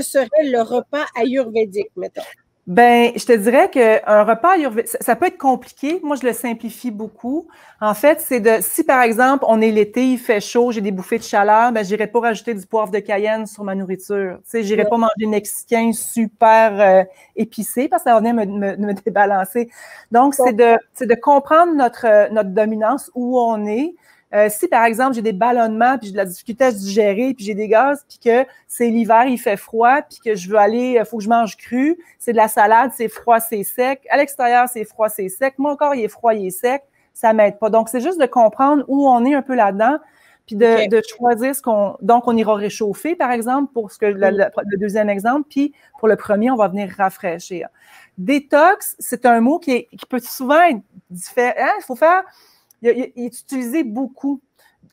serait le repas ayurvédique, mettons? Ben, je te dirais qu'un repas ayurvédique, ça peut être compliqué. Moi, je le simplifie beaucoup. En fait, si par exemple, on est l'été, il fait chaud, j'ai des bouffées de chaleur, ben, j'irai pas rajouter du poivre de Cayenne sur ma nourriture. Tu sais, j'irai pas manger mexicain super épicé parce que ça va venir me débalancer. Donc, c'est de comprendre notre dominance, où on est. Si, par exemple, j'ai des ballonnements, puis j'ai de la difficulté à se digérer, puis j'ai des gaz, puis que c'est l'hiver, il fait froid, puis que je veux aller, faut que je mange cru, c'est de la salade, c'est froid, c'est sec. À l'extérieur, c'est froid, c'est sec. Mon corps, il est froid, il est sec. Ça m'aide pas. Donc, c'est juste de comprendre où on est un peu là-dedans, puis de choisir ce qu'on... Donc, on ira réchauffer, par exemple, pour le deuxième exemple, puis pour le premier, on va venir rafraîchir. Détox, c'est un mot qui peut souvent être différent. Il faut faire... Il est utilisé beaucoup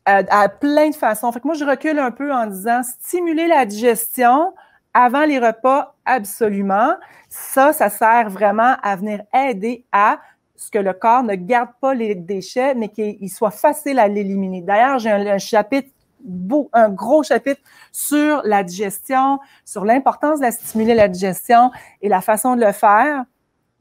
à plein de façons. Fait que moi, je recule un peu en disant stimuler la digestion avant les repas, absolument. Ça sert vraiment à venir aider à ce que le corps ne garde pas les déchets, mais qu'il soit facile à l'éliminer. D'ailleurs, j'ai un gros chapitre sur la digestion, sur l'importance de stimuler la digestion et la façon de le faire.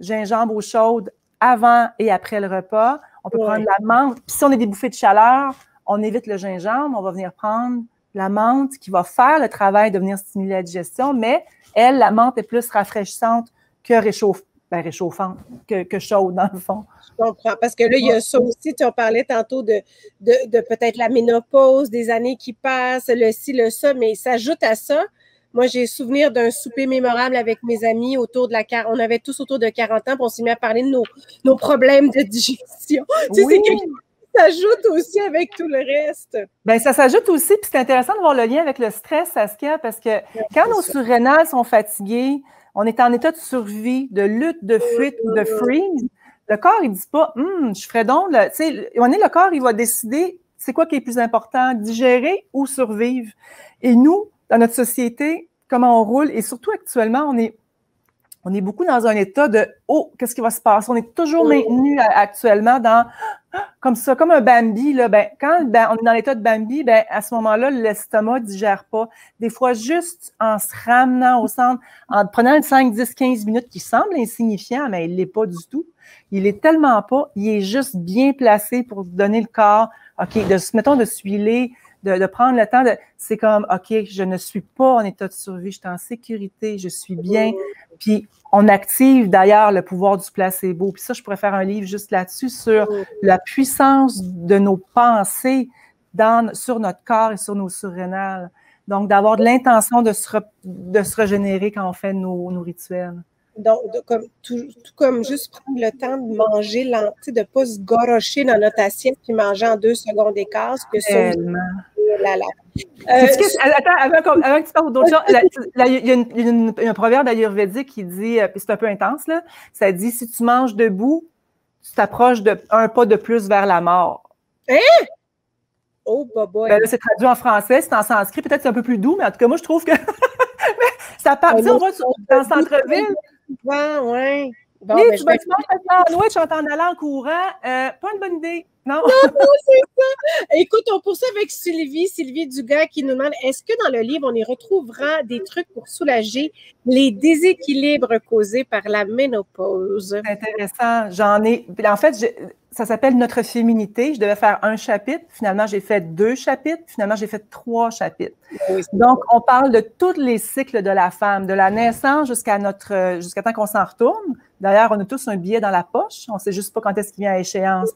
Gingembre eau chaude avant et après le repas. On peut prendre la menthe. Puis si on a des bouffées de chaleur, on évite le gingembre. On va venir prendre la menthe qui va faire le travail de venir stimuler la digestion. Mais elle, la menthe est plus rafraîchissante que réchauffante, que chaude dans le fond. Je comprends. Parce que là, il y a ça aussi. Tu en parlais tantôt de peut-être la ménopause, des années qui passent, le ci, le ça. Mais s'ajoute à ça. Moi, j'ai souvenir d'un souper mémorable avec mes amis on avait tous autour de 40 ans, puis on s'est mis à parler de nos problèmes de digestion. Tu sais, c'est quelque chose qui s'ajoute aussi avec tout le reste. Bien, ça s'ajoute aussi, puis c'est intéressant de voir le lien avec le stress, Saskia, parce que quand nos surrénales sont fatiguées, on est en état de survie, de lutte, de fuite ou de freeze, le corps, il ne dit pas, je ferais donc, tu sais, le corps, il va décider c'est quoi qui est plus important, digérer ou survivre. Et nous, dans notre société, comment on roule, et surtout actuellement, on est beaucoup dans un état de « Oh, qu'est-ce qui va se passer? » On est toujours maintenu actuellement dans comme ça, comme un Bambi, là, ben, quand on est dans l'état de Bambi, ben, à ce moment-là, l'estomac ne digère pas. Des fois, juste en se ramenant au centre, en prenant une 5, 10, 15 minutes qui semble insignifiant, mais il ne l'est pas du tout. Il est tellement pas, il est juste bien placé pour donner le corps, OK, mettons, de s'huiler, de prendre le temps c'est comme, OK, je ne suis pas en état de survie, je suis en sécurité, je suis bien. Puis, on active d'ailleurs le pouvoir du placebo. Puis ça, je pourrais faire un livre juste là-dessus sur la puissance de nos pensées sur notre corps et sur nos surrénales. Donc, d'avoir de l'intention de se régénérer quand on fait nos rituels. Donc, tout comme juste prendre le temps de manger, de ne pas se gorocher dans notre assiette puis manger en 2 secondes d'écart. Tellement. Attends, avant que tu parles d'autre chose, il y a un proverbe ayurvédique qui dit, puis c'est un peu intense, là, ça dit, si tu manges debout, tu t'approches d'un pas de plus vers la mort. Hein? Oh, boy. Ben là, c'est traduit en français, c'est en sanskrit, peut-être c'est un peu plus doux, mais en tout cas, moi, je trouve que ça part. Tu sais, on va dans le centre-ville. Ouais. Bon, oui, tu manges un sandwich en t'en allant en courant. Pas une bonne idée. Non, c'est ça. Écoute, on poursuit avec Sylvie Dugas qui nous demande, est-ce que dans le livre, on y retrouvera des trucs pour soulager les déséquilibres causés par la ménopause? C'est intéressant. J'en ai. En fait, ça s'appelle Notre féminité. Je devais faire un chapitre. Finalement, j'ai fait 2 chapitres. Finalement, j'ai fait 3 chapitres. Oui, donc, on parle de tous les cycles de la femme, de la naissance jusqu'à temps qu'on s'en retourne. D'ailleurs, on a tous un billet dans la poche. On ne sait juste pas quand est-ce qu'il vient à échéance.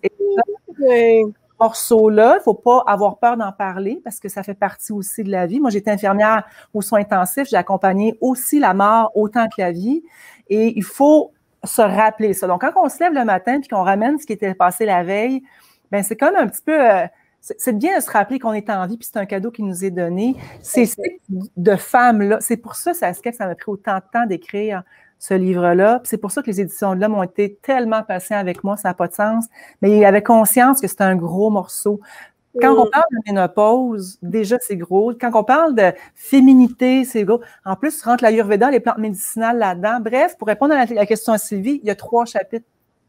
Et morceau-là, il ne faut pas avoir peur d'en parler parce que ça fait partie aussi de la vie. Moi, j'étais infirmière aux soins intensifs. J'ai accompagné aussi la mort autant que la vie. Et il faut se rappeler ça. Donc, quand on se lève le matin et qu'on ramène ce qui était passé la veille, ben c'est comme un petit peu... c'est bien de se rappeler qu'on est en vie puis c'est un cadeau qui nous est donné. Ces cycles de femmes-là, c'est pour ça, Saskia, que ça m'a pris autant de temps d'écrire ce livre-là. C'est pour ça que les éditions de l'Homme ont été tellement patients avec moi, ça n'a pas de sens. Mais il y avait conscience que c'était un gros morceau. Quand on parle de ménopause, déjà, c'est gros. Quand on parle de féminité, c'est gros. En plus, tu rentres l'Ayurveda, les plantes médicinales là-dedans. Bref, pour répondre à la question à Sylvie, il y a 3 chapitres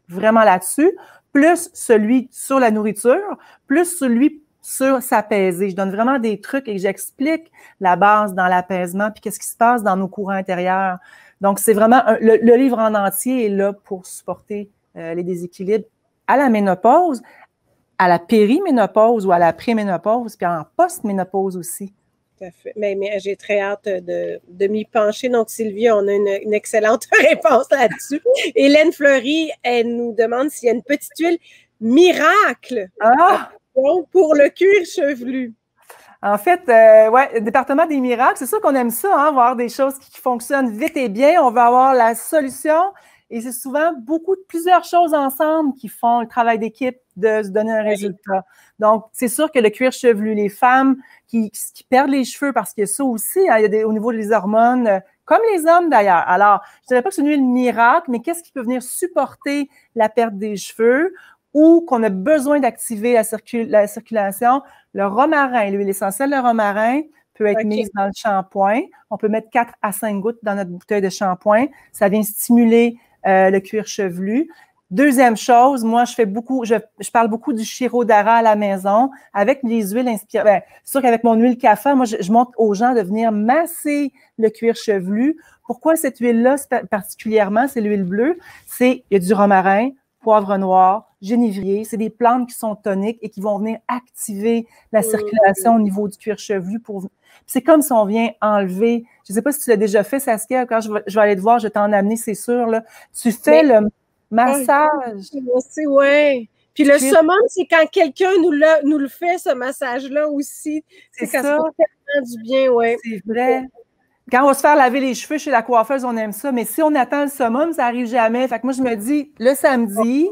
vraiment là-dessus, plus celui sur la nourriture, plus celui sur s'apaiser. Je donne vraiment des trucs et j'explique la base dans l'apaisement puis qu'est-ce qui se passe dans nos courants intérieurs. Donc, c'est vraiment le livre en entier est là pour supporter les déséquilibres à la ménopause, à la périménopause ou à la préménopause, puis en post-ménopause aussi. Tout à fait. Mais j'ai très hâte de m'y pencher. Donc, Sylvie, on a une excellente réponse là-dessus. Hélène Fleury, elle nous demande s'il y a une petite huile miracle pour le cuir chevelu. En fait, le département des miracles, c'est sûr qu'on aime ça, hein, voir des choses qui fonctionnent vite et bien. On veut avoir la solution. Et c'est souvent plusieurs choses ensemble qui font le travail d'équipe de se donner un résultat. Donc, c'est sûr que le cuir chevelu, les femmes qui perdent les cheveux, parce qu'il y a ça aussi, hein, il y a au niveau des hormones, comme les hommes d'ailleurs. Alors, je ne dirais pas que c'est une huile miracle, mais qu'est-ce qui peut venir supporter la perte des cheveux ou qu'on a besoin d'activer la circulation? Le romarin, l'huile essentielle de romarin, peut être mise dans le shampoing. On peut mettre 4 à 5 gouttes dans notre bouteille de shampoing. Ça vient stimuler le cuir chevelu. Deuxième chose, moi, je parle beaucoup du Shirodhara à la maison avec les huiles inspirées. Ben, c'est sûr qu'avec mon huile café, moi, je montre aux gens de venir masser le cuir chevelu. Pourquoi cette huile-là, particulièrement, c'est l'huile bleue? Il y a du romarin, poivre noir, génévrier. C'est des plantes qui sont toniques et qui vont venir activer la circulation au niveau du cuir chevelu. C'est comme si on vient enlever, je ne sais pas si tu l'as déjà fait, Saskia, quand je vais aller te voir, je vais t'en amener, c'est sûr. Là. Tu fais le massage. Oui. Puis le summum, c'est quand quelqu'un nous le fait, ce massage-là aussi. C'est quand ça fait tellement du bien, oui. C'est vrai. Quand on va se faire laver les cheveux chez la coiffeuse, on aime ça. Mais si on attend le summum, ça n'arrive jamais. Fait que moi, je me dis, le samedi,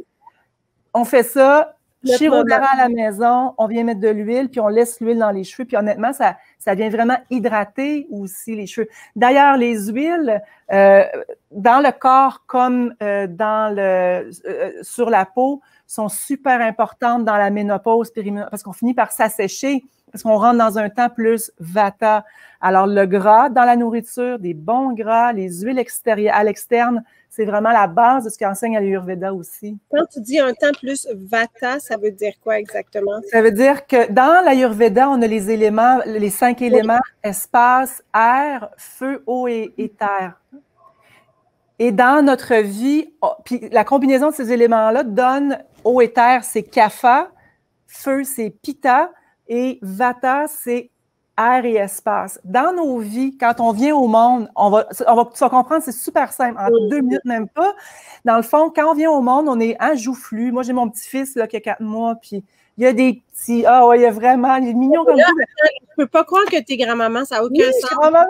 on fait ça. Shirodhara à la maison, on vient mettre de l'huile, puis on laisse l'huile dans les cheveux. Puis honnêtement, ça vient vraiment hydrater aussi les cheveux. D'ailleurs, les huiles, dans le corps comme sur la peau, sont super importantes dans la ménopause, parce qu'on finit par s'assécher. parce qu'on rentre dans un temps plus vata. Alors, le gras dans la nourriture, des bons gras, les huiles extérieures, à l'externe, c'est vraiment la base de ce qu'enseigne l'Ayurveda aussi. Quand tu dis un temps plus vata, ça veut dire quoi exactement? Ça veut dire que dans l'Ayurveda, on a les éléments, les 5 éléments, espace, air, feu, eau et terre. Et dans notre vie, puis la combinaison de ces éléments-là donne eau et terre, c'est kapha, feu, c'est pitta, et vata, c'est air et espace. Dans nos vies, quand on vient au monde, tu vas comprendre, c'est super simple, en 2 minutes même pas. Dans le fond, quand on vient au monde, on est en joufflu. Moi, j'ai mon petit-fils là, qui a 4 mois, puis il y a des petits... Ah ouais, il y a vraiment... Il est mignon comme ça. Je peux pas croire que t'es grand-maman, ça n'a aucun sens. Grand-maman.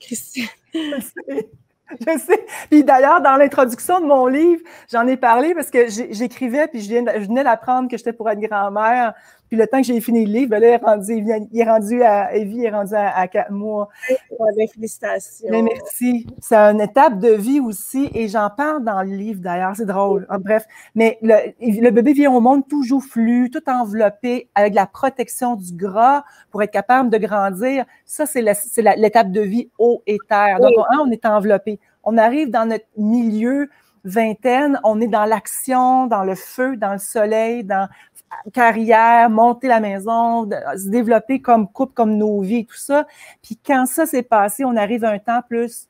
Christine. Je sais. Puis d'ailleurs, dans l'introduction de mon livre, j'en ai parlé parce que j'écrivais, puis je venais d'apprendre que j'étais pour être grand-mère. Puis le temps que j'ai fini le livre, ben là, Evie est rendue à 4 mois. Ouais, félicitations. Mais merci. C'est une étape de vie aussi, et j'en parle dans le livre d'ailleurs, c'est drôle. Bref, mais le bébé vient au monde tout joufflu, tout enveloppé, avec la protection du gras pour être capable de grandir. Ça, c'est l'étape de vie eau et terre. Donc, on est enveloppé. On arrive dans notre milieu vingtaine, on est dans l'action, dans le feu, dans le soleil, dans carrière, monter la maison, se développer comme couple, comme nos vies, tout ça. Puis quand ça s'est passé, on arrive à un temps plus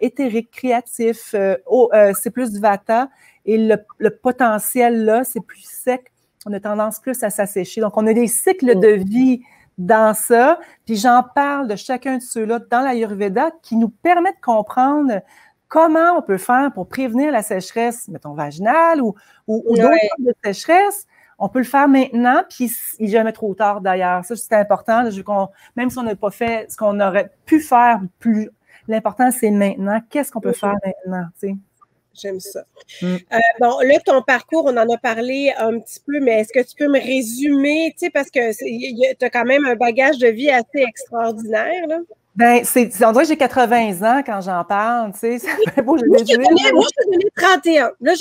éthérique, créatif, c'est plus du vata, et le potentiel là, c'est plus sec. On a tendance plus à s'assécher. Donc, on a des cycles de vie dans ça, puis j'en parle de chacun de ceux-là dans l'Ayurveda qui nous permet de comprendre comment on peut faire pour prévenir la sécheresse, mettons, vaginale ou d'autres formes de sécheresse. On peut le faire maintenant, puis il n'est jamais trop tard d'ailleurs. Ça, c'est important. Même si on n'a pas fait ce qu'on aurait pu faire plus, l'important, c'est maintenant. Qu'est-ce qu'on peut faire maintenant, tu sais? J'aime ça. Bon, là, ton parcours, on en a parlé un petit peu, mais est-ce que tu peux me résumer, tu sais, parce que tu as quand même un bagage de vie assez extraordinaire, là? Ben, on dirait que j'ai 80 ans quand j'en parle, tu sais. Ça fait beau, moi, je te donnais 31. Là,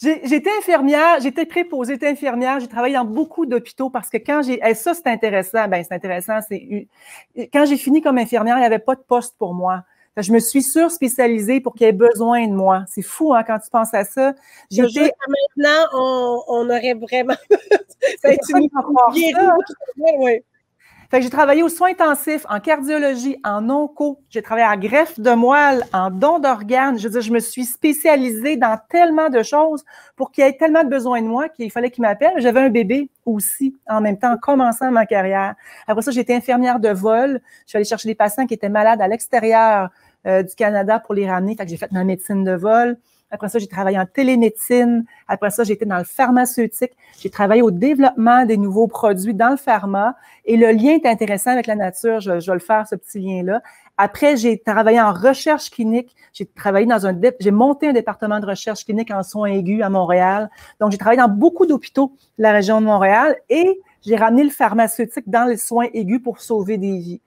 J'étais infirmière, j'étais préposée, j'étais infirmière, j'ai travaillé dans beaucoup d'hôpitaux parce que ça, c'est intéressant, quand j'ai fini comme infirmière, il n'y avait pas de poste pour moi. Je me suis surspécialisée pour qu'il y ait besoin de moi. C'est fou, hein, quand tu penses à ça. Maintenant, on aurait vraiment... ça Fait que j'ai travaillé aux soins intensifs, en cardiologie, en onco. J'ai travaillé en greffe de moelle, en don d'organes. Je veux dire, je me suis spécialisée dans tellement de choses pour qu'il y ait tellement de besoin de moi qu'il fallait qu'il m'appelle. J'avais un bébé aussi, en même temps, en commençant ma carrière. Après ça, j'étais infirmière de vol. Je suis allée chercher des patients qui étaient malades à l'extérieur du Canada pour les ramener. Fait que j'ai fait ma médecine de vol. Après ça, j'ai travaillé en télémédecine. Après ça, j'étais dans le pharmaceutique. J'ai travaillé au développement des nouveaux produits dans le pharma. Et le lien est intéressant avec la nature. Je vais le faire, ce petit lien-là. Après, j'ai travaillé en recherche clinique. J'ai monté un département de recherche clinique en soins aigus à Montréal. Donc, j'ai travaillé dans beaucoup d'hôpitaux de la région de Montréal et j'ai ramené le pharmaceutique dans les soins aigus pour sauver des vies.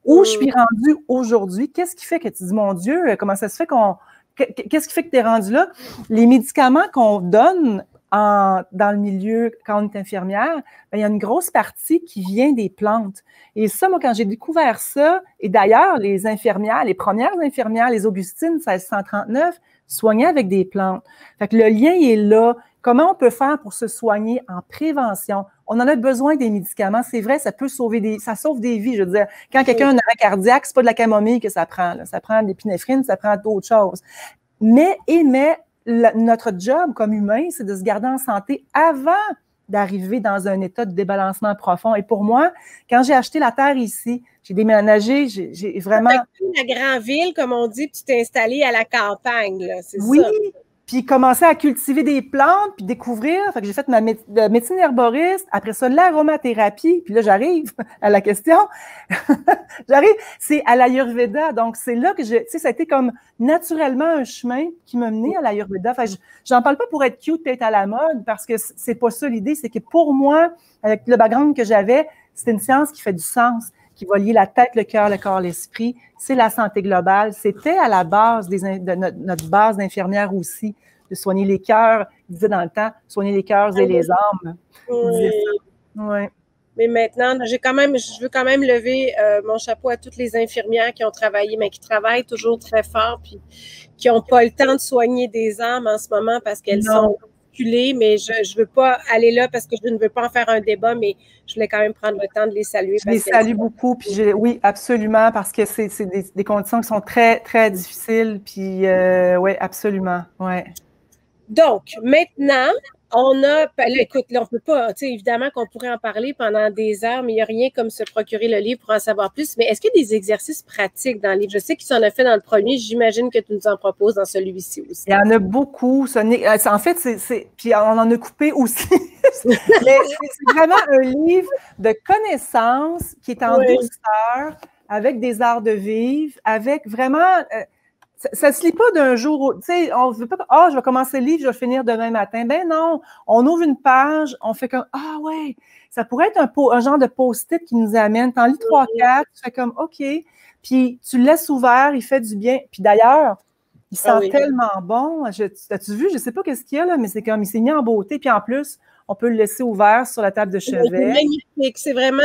Où je suis rendue aujourd'hui? Qu'est-ce qui fait que tu dis, mon Dieu, comment ça se fait qu'est-ce qui fait que tu es rendu là? Les médicaments qu'on donne dans le milieu quand on est infirmière, ben, il y a une grosse partie qui vient des plantes. Et ça, moi, quand j'ai découvert ça, et d'ailleurs, les infirmières, les premières infirmières, les Augustines, 1639, soignaient avec des plantes. Fait que le lien est là. Comment on peut faire pour se soigner en prévention? On en a besoin des médicaments. C'est vrai, ça sauve des vies. Je veux dire, quand quelqu'un a un arrêt cardiaque, c'est pas de la camomille que ça prend. Là. Ça prend de l'épinéphrine, ça prend d'autres choses. Mais notre job comme humain, c'est de se garder en santé avant d'arriver dans un état de débalancement profond. Et pour moi, quand j'ai acheté la terre ici, j'ai déménagé, j'ai vraiment... Tu as la grande ville, comme on dit, puis tu t'es installé à la campagne, là, c'est ça? Oui, puis commencer à cultiver des plantes, puis découvrir. Fait que j'ai fait ma médecine herboriste, après ça, l'aromathérapie, puis là, j'arrive à la question. C'est à l'Ayurveda. Donc, c'est là que ça a été comme naturellement un chemin qui m'a mené à l'Ayurveda. Fait que j'en parle pas pour être cute, peut-être à la mode, parce que c'est pas ça l'idée. C'est que pour moi, avec le background que j'avais, c'était une science qui fait du sens, qui va lier la tête, le cœur, le corps, l'esprit. C'est la santé globale. C'était à la base de notre base d'infirmière aussi. de soigner les cœurs. Il disait dans le temps, soigner les cœurs et les âmes. Il disait ça. Ouais. Mais maintenant, je veux quand même lever mon chapeau à toutes les infirmières qui ont travaillé, mais qui travaillent toujours très fort, puis qui n'ont pas le temps de soigner des âmes en ce moment parce qu'elles sont bousculées, mais je ne veux pas aller là parce que je ne veux pas en faire un débat, mais je voulais quand même prendre le temps de les saluer. Je les salue beaucoup, puis oui, absolument, parce que c'est des conditions qui sont très, très difficiles, puis oui, absolument, ouais. Donc, maintenant, on a, là, écoute, là, on peut pas, tu sais, évidemment qu'on pourrait en parler pendant des heures, mais il n'y a rien comme se procurer le livre pour en savoir plus. Mais est-ce qu'il y a des exercices pratiques dans le livre? Je sais qu'il s'en a fait dans le premier, j'imagine que tu nous en proposes dans celui-ci aussi. Il y en a beaucoup. En fait, puis on en a coupé aussi. Mais c'est vraiment un livre de connaissances qui est en douceur, avec des arts de vivre, avec vraiment... ça ne se lit pas d'un jour, tu sais, on ne veut pas, je vais commencer le livre, je vais le finir demain matin. Ben non, on ouvre une page, on fait comme, ouais, ça pourrait être un genre de post-it qui nous amène. T'en lis 3-4, tu fais comme, OK, puis tu le laisses ouvert, il fait du bien. Puis d'ailleurs, il sent tellement bon. As-tu vu, je ne sais pas qu'est-ce qu'il y a là, mais c'est comme, il s'est mis en beauté, puis en plus, on peut le laisser ouvert sur la table de chevet. C'est magnifique, c'est vraiment,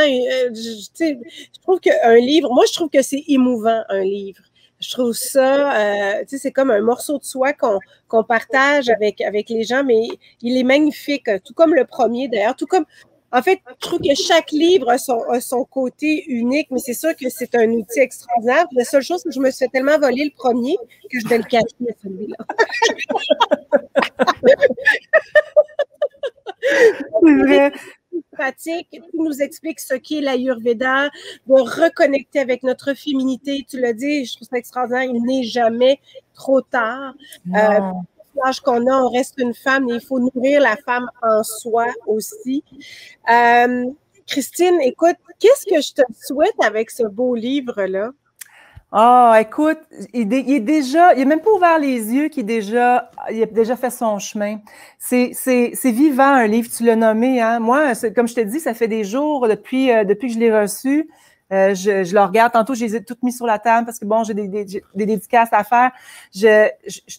tu sais, je trouve qu'un livre, moi je trouve que c'est émouvant, un livre. Je trouve ça, tu sais, c'est comme un morceau de soie qu'on partage avec les gens, mais il est magnifique, tout comme le premier d'ailleurs, tout comme, en fait, je trouve que chaque livre a son côté unique, mais c'est sûr que c'est un outil extraordinaire. La seule chose, c'est que je me suis fait tellement voler le premier que je vais le cacher, celui-là. C'est vrai. Pratique, tu nous expliques ce qu'est l'Ayurveda, de reconnecter avec notre féminité. Tu l'as dit, je trouve ça extraordinaire, il n'est jamais trop tard. L'âge qu'on a, on reste une femme et il faut nourrir la femme en soi aussi. Christine, écoute, qu'est-ce que je te souhaite avec ce beau livre-là? Écoute, il n'a même pas ouvert les yeux, il a déjà fait son chemin. C'est vivant, un livre, tu l'as nommé, hein. Moi, comme je te dis, ça fait des jours depuis que je l'ai reçu. Je le regarde. Tantôt, je les ai toutes mises sur la table parce que bon, j'ai des dédicaces à faire. Je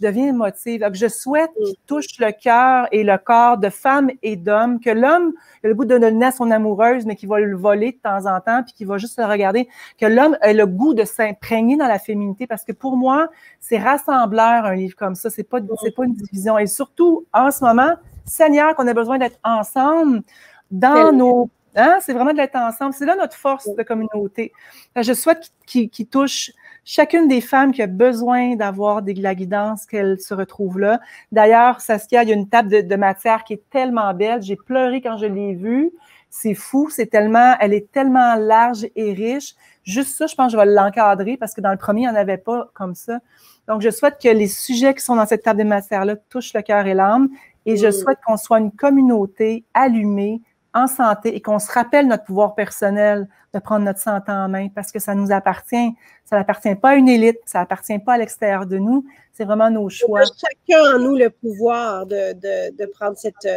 deviens émotive. Donc, je souhaite qu'il touche le cœur et le corps de femmes et d'hommes, que l'homme a le goût de donner à son amoureuse, mais qu'il va le voler de temps en temps, puis qu'il va juste le regarder, que l'homme ait le goût de s'imprégner dans la féminité, parce que pour moi, c'est rassembleur, un livre comme ça. C'est pas une division. Et surtout, en ce moment, Seigneur, qu'on a besoin d'être ensemble dans nos... Hein? C'est vraiment de l'être ensemble. C'est là notre force de communauté. Je souhaite qu'il touche chacune des femmes qui a besoin d'avoir de la guidance, qu'elle se retrouve là. D'ailleurs, Saskia, il y a une table de matière qui est tellement belle. J'ai pleuré quand je l'ai vue. C'est fou, elle est tellement large et riche. Juste ça, je pense que je vais l'encadrer parce que dans le premier, il n'y en avait pas comme ça. Donc, je souhaite que les sujets qui sont dans cette table de matière-là touchent le cœur et l'âme. Et je souhaite qu'on soit une communauté allumée, en santé, et qu'on se rappelle notre pouvoir personnel de prendre notre santé en main parce que ça nous appartient. Ça n'appartient pas à une élite, ça n'appartient pas à l'extérieur de nous. C'est vraiment nos choix. Chacun en nous le pouvoir de prendre cette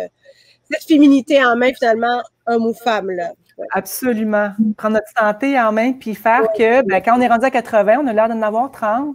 féminité en main, finalement, homme ou femme, là. Ouais. Absolument. Prendre notre santé en main puis faire que, quand on est rendu à 80, on a l'air d'en avoir 30.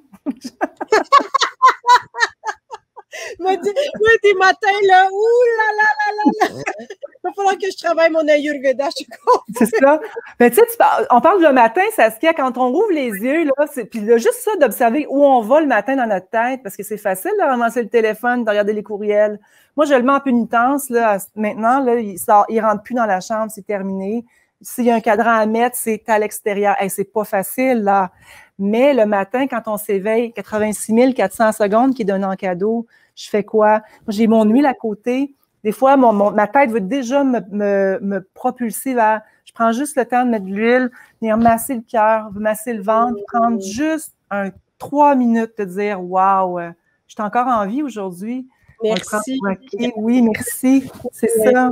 Moi, des matins, là, ouh là. Il va falloir que je travaille mon Ayurveda, je suis contente. C'est ça. Mais tu sais, on parle le matin, Saskia, quand on rouvre les yeux, là, puis juste ça d'observer où on va le matin dans notre tête, parce que c'est facile de ramasser le téléphone, de regarder les courriels. Moi, je le mets en pénitence, là, maintenant, là, il rentre plus dans la chambre, c'est terminé. S'il y a un cadran à mettre, c'est à l'extérieur. Hey, c'est pas facile, là. Mais le matin, quand on s'éveille, 86 400 secondes qui est donné en cadeau, je fais quoi? Moi, j'ai mon huile à côté. Des fois, ma tête veut déjà me propulser vers... Je prends juste le temps de mettre de l'huile, venir masser le cœur, masser le ventre, prendre juste 3 minutes de dire « Wow, je suis encore en vie aujourd'hui. » Merci. Oui, merci. C'est ça.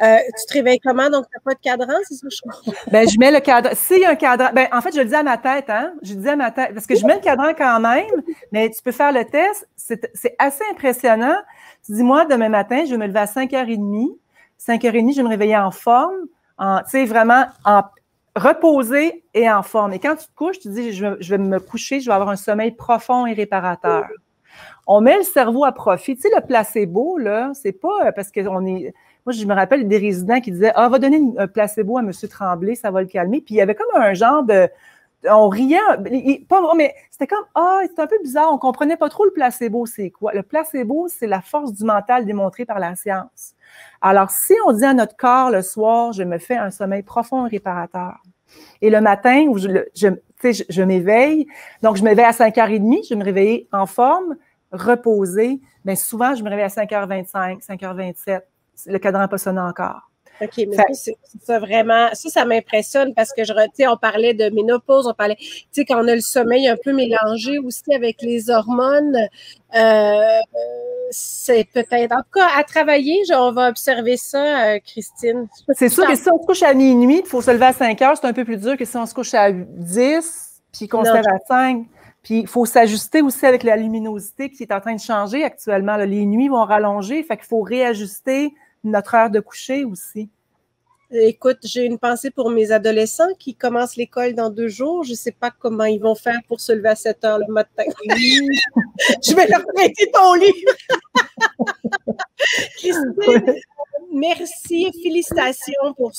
Tu te réveilles comment? Donc, tu n'as pas de cadran, c'est ça que je comprends? Je mets le cadran. S'il y a un cadran, en fait, je le dis à ma tête, hein? Je le dis à ma tête, parce que je mets le cadran quand même, mais tu peux faire le test. C'est assez impressionnant. Tu dis, moi, demain matin, je vais me lever à 5h30. 5h30, je vais me réveiller en forme, tu sais, vraiment reposée et en forme. Et quand tu te couches, tu dis, je vais me coucher, je vais avoir un sommeil profond et réparateur. on met le cerveau à profit. Tu sais, le placebo, là, c'est pas parce qu'on est... Moi, je me rappelle des résidents qui disaient « Ah, va donner un placebo à M. Tremblay, ça va le calmer. » Puis il y avait comme un genre de... On riait, pas, mais c'était comme « Ah, c'est un peu bizarre, on comprenait pas trop le placebo, c'est quoi? » Le placebo, c'est la force du mental démontrée par la science. Alors, si on dit à notre corps le soir « Je me fais un sommeil profond et réparateur », et le matin, où je m'éveille, donc je m'éveille à 5h30, je vais me réveiller en forme, reposée, mais souvent, je me réveille à 5h25, 5h27. Le cadran n'a pas sonné encore. OK, mais c'est ça vraiment, ça m'impressionne parce que tu sais, on parlait de ménopause, on parlait, tu sais, quand on a le sommeil un peu mélangé aussi avec les hormones, c'est peut-être, en tout cas, à travailler, on va observer ça, Christine. C'est sûr que si on se couche à minuit, il faut se lever à 5h, c'est un peu plus dur que si on se couche à 10, puis qu'on se lève à 5. Puis il faut s'ajuster aussi avec la luminosité qui est en train de changer actuellement. Là. Les nuits vont rallonger, fait qu'il faut réajuster notre heure de coucher aussi. Écoute, j'ai une pensée pour mes adolescents qui commencent l'école dans 2 jours. Je ne sais pas comment ils vont faire pour se lever à 7h le matin. Je vais leur prêter ton livre. Christine, merci, félicitations pour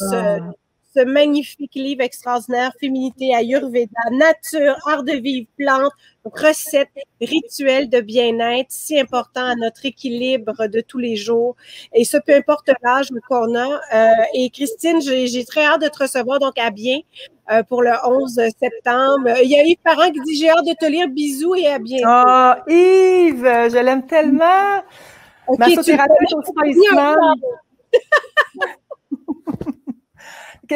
ce magnifique livre extraordinaire, Féminité Ayurveda, nature, art de vivre, plantes, recettes, rituels de bien-être, si important à notre équilibre de tous les jours. Et ça, peu importe l'âge qu'on a. Et Christine, j'ai très hâte de te recevoir, donc à bien pour le 11 septembre. Il y a Yves Parent qui dit « J'ai hâte de te lire, bisous et à bientôt. » Ah, Yves, je l'aime tellement! Okay, ma sothérapeute au Spaceman.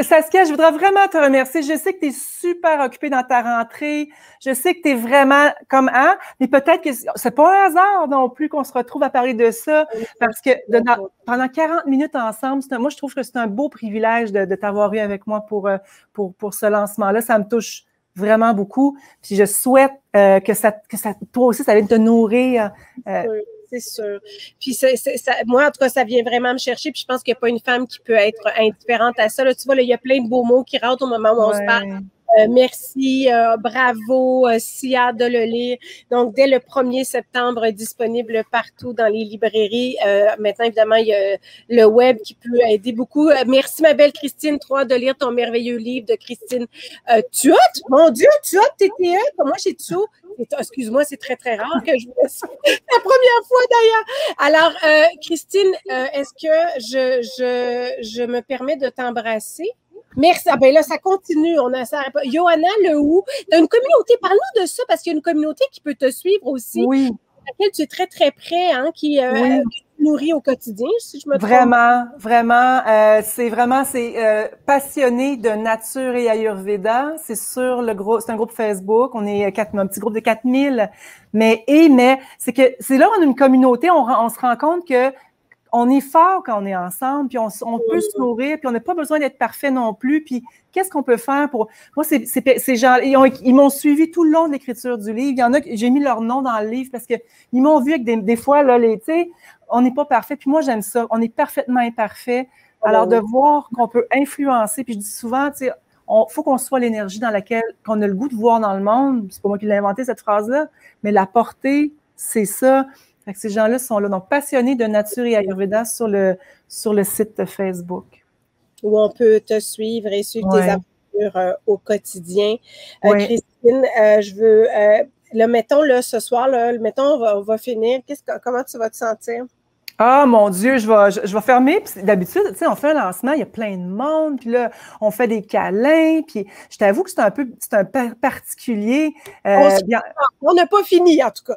Saskia, je voudrais vraiment te remercier. Je sais que tu es super occupée dans ta rentrée. Je sais que tu es vraiment comme mais peut-être que c'est pas un hasard non plus qu'on se retrouve à parler de ça parce que pendant 40 minutes ensemble, moi, je trouve que c'est un beau privilège de t'avoir eu avec moi pour ce lancement-là. Ça me touche vraiment beaucoup. Puis je souhaite que toi aussi, ça vienne te nourrir. C'est sûr. Puis moi, en tout cas, ça vient vraiment me chercher. Puis je pense qu'il n'y a pas une femme qui peut être indifférente à ça. Là, tu vois, là, il y a plein de beaux mots qui rentrent au moment où on se parle. Merci, bravo, si hâte de le lire. Donc, dès le 1er septembre, disponible partout dans les librairies. Maintenant, évidemment, il y a le web qui peut aider beaucoup. Merci, ma belle Christine, toi, de lire ton merveilleux livre de Christine Thuot. Mon Dieu, Thuot, TTE, comment j'ai Thuot? Excuse-moi, c'est très, très rare que je vous laisse. La première fois, d'ailleurs. Alors, Christine, est-ce que je me permets de t'embrasser? Merci. Ah ben là, ça continue. Johanna Lehoux, tu as une communauté. Parle-nous de ça parce qu'il y a une communauté qui peut te suivre aussi. Oui. À laquelle tu es très, très près, qui nourrit au quotidien, si je me trompe. Vraiment. C'est passionné de nature et Ayurveda. C'est sur c'est un groupe Facebook. On est un petit groupe de 4000. Mais c'est là on a une communauté. On se rend compte que on est fort quand on est ensemble, puis on peut se nourrir, puis on n'a pas besoin d'être parfait non plus. Puis qu'est-ce qu'on peut faire pour... Moi, ces gens, ils m'ont suivi tout le long de l'écriture du livre. Il y en a que j'ai mis leur nom dans le livre parce qu'ils m'ont vu avec des fois, là, tu sais, on n'est pas parfait. Puis moi, j'aime ça. On est parfaitement imparfait. Alors, de voir qu'on peut influencer, puis je dis souvent, tu sais, faut qu'on soit l'énergie dans laquelle qu'on a le goût de voir dans le monde. C'est pas moi qui l'ai inventé, cette phrase-là, mais la portée, c'est ça. Fait que ces gens-là sont là, donc passionnés de nature et Ayurveda sur le site de où on peut te suivre et suivre tes aventures au quotidien. Christine, je veux, mettons, là, ce soir, là, mettons, on va finir. Comment tu vas te sentir? Ah, mon Dieu, je vais fermer. D'habitude, tu sais, on fait un lancement, il y a plein de monde, puis là, on fait des câlins, puis je t'avoue que c'est un peu particulier. On n'a pas fini, en tout cas.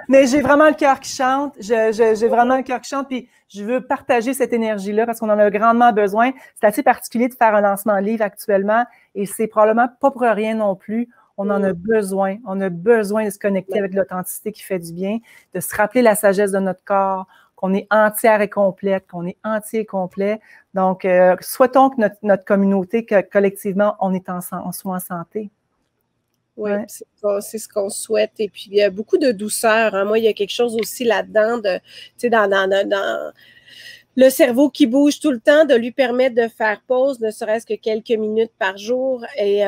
Mais j'ai vraiment le cœur qui chante. J'ai vraiment le cœur qui chante, puis je veux partager cette énergie-là parce qu'on en a grandement besoin. C'est assez particulier de faire un lancement livre actuellement, et c'est probablement pas pour rien non plus. On en a besoin. On a besoin de se connecter avec l'authenticité qui fait du bien, de se rappeler la sagesse de notre corps, qu'on est entière et complète, qu'on est entier et complet. Donc, souhaitons que notre communauté, que collectivement, on soit en santé. Oui, c'est ce qu'on souhaite. Et puis, il y a beaucoup de douceur. Moi, il y a quelque chose aussi là-dedans, tu sais, dans le cerveau qui bouge tout le temps, de lui permettre de faire pause, ne serait-ce que quelques minutes par jour. Et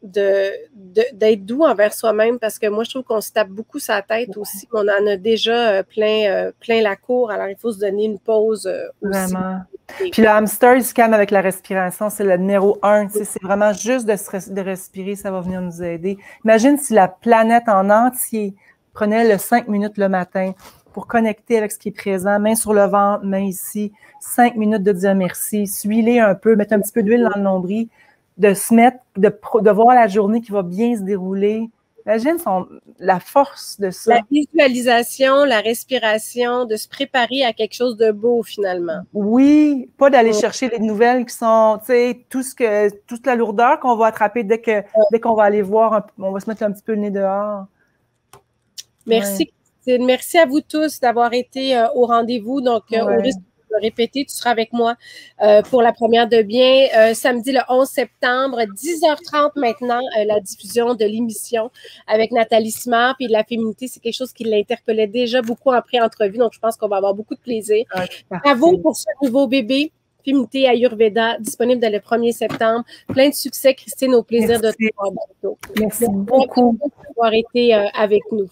d'être doux envers soi-même, parce que moi, je trouve qu'on se tape beaucoup sa tête aussi. On en a déjà plein la cour, alors il faut se donner une pause aussi. Vraiment. Puis le hamster, il se calme avec la respiration, c'est le numéro 1. C'est vraiment juste de respirer, ça va venir nous aider. Imagine si la planète en entier prenait le 5 minutes le matin pour connecter avec ce qui est présent, main sur le ventre, main ici, 5 minutes de dire merci, s'huiler un peu, mettre un petit peu d'huile dans le nombril, de se mettre, de voir la journée qui va bien se dérouler. Imagine la force de ça. La visualisation, la respiration, de se préparer à quelque chose de beau finalement. Oui, pas d'aller chercher les nouvelles qui sont, tu sais, toute la lourdeur qu'on va attraper dès qu'on va aller voir, on va se mettre un petit peu le nez dehors. Merci, Christine. Merci à vous tous d'avoir été au rendez-vous. Donc, au risque de répéter, tu seras avec moi pour la première de bien samedi le 11 septembre, 10h30 maintenant, la diffusion de l'émission avec Nathalie Simard. Puis de la féminité, c'est quelque chose qui l'interpellait déjà beaucoup en pré-entrevue. Donc, je pense qu'on va avoir beaucoup de plaisir. Bravo pour ce nouveau bébé. Féminité Ayurveda, disponible dès le 1er septembre. Plein de succès, Christine. Au plaisir de te voir bientôt. Merci beaucoup d'avoir été avec nous.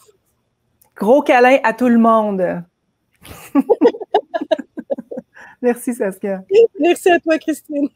Gros câlin à tout le monde. Merci, Saskia. Merci à toi, Christine.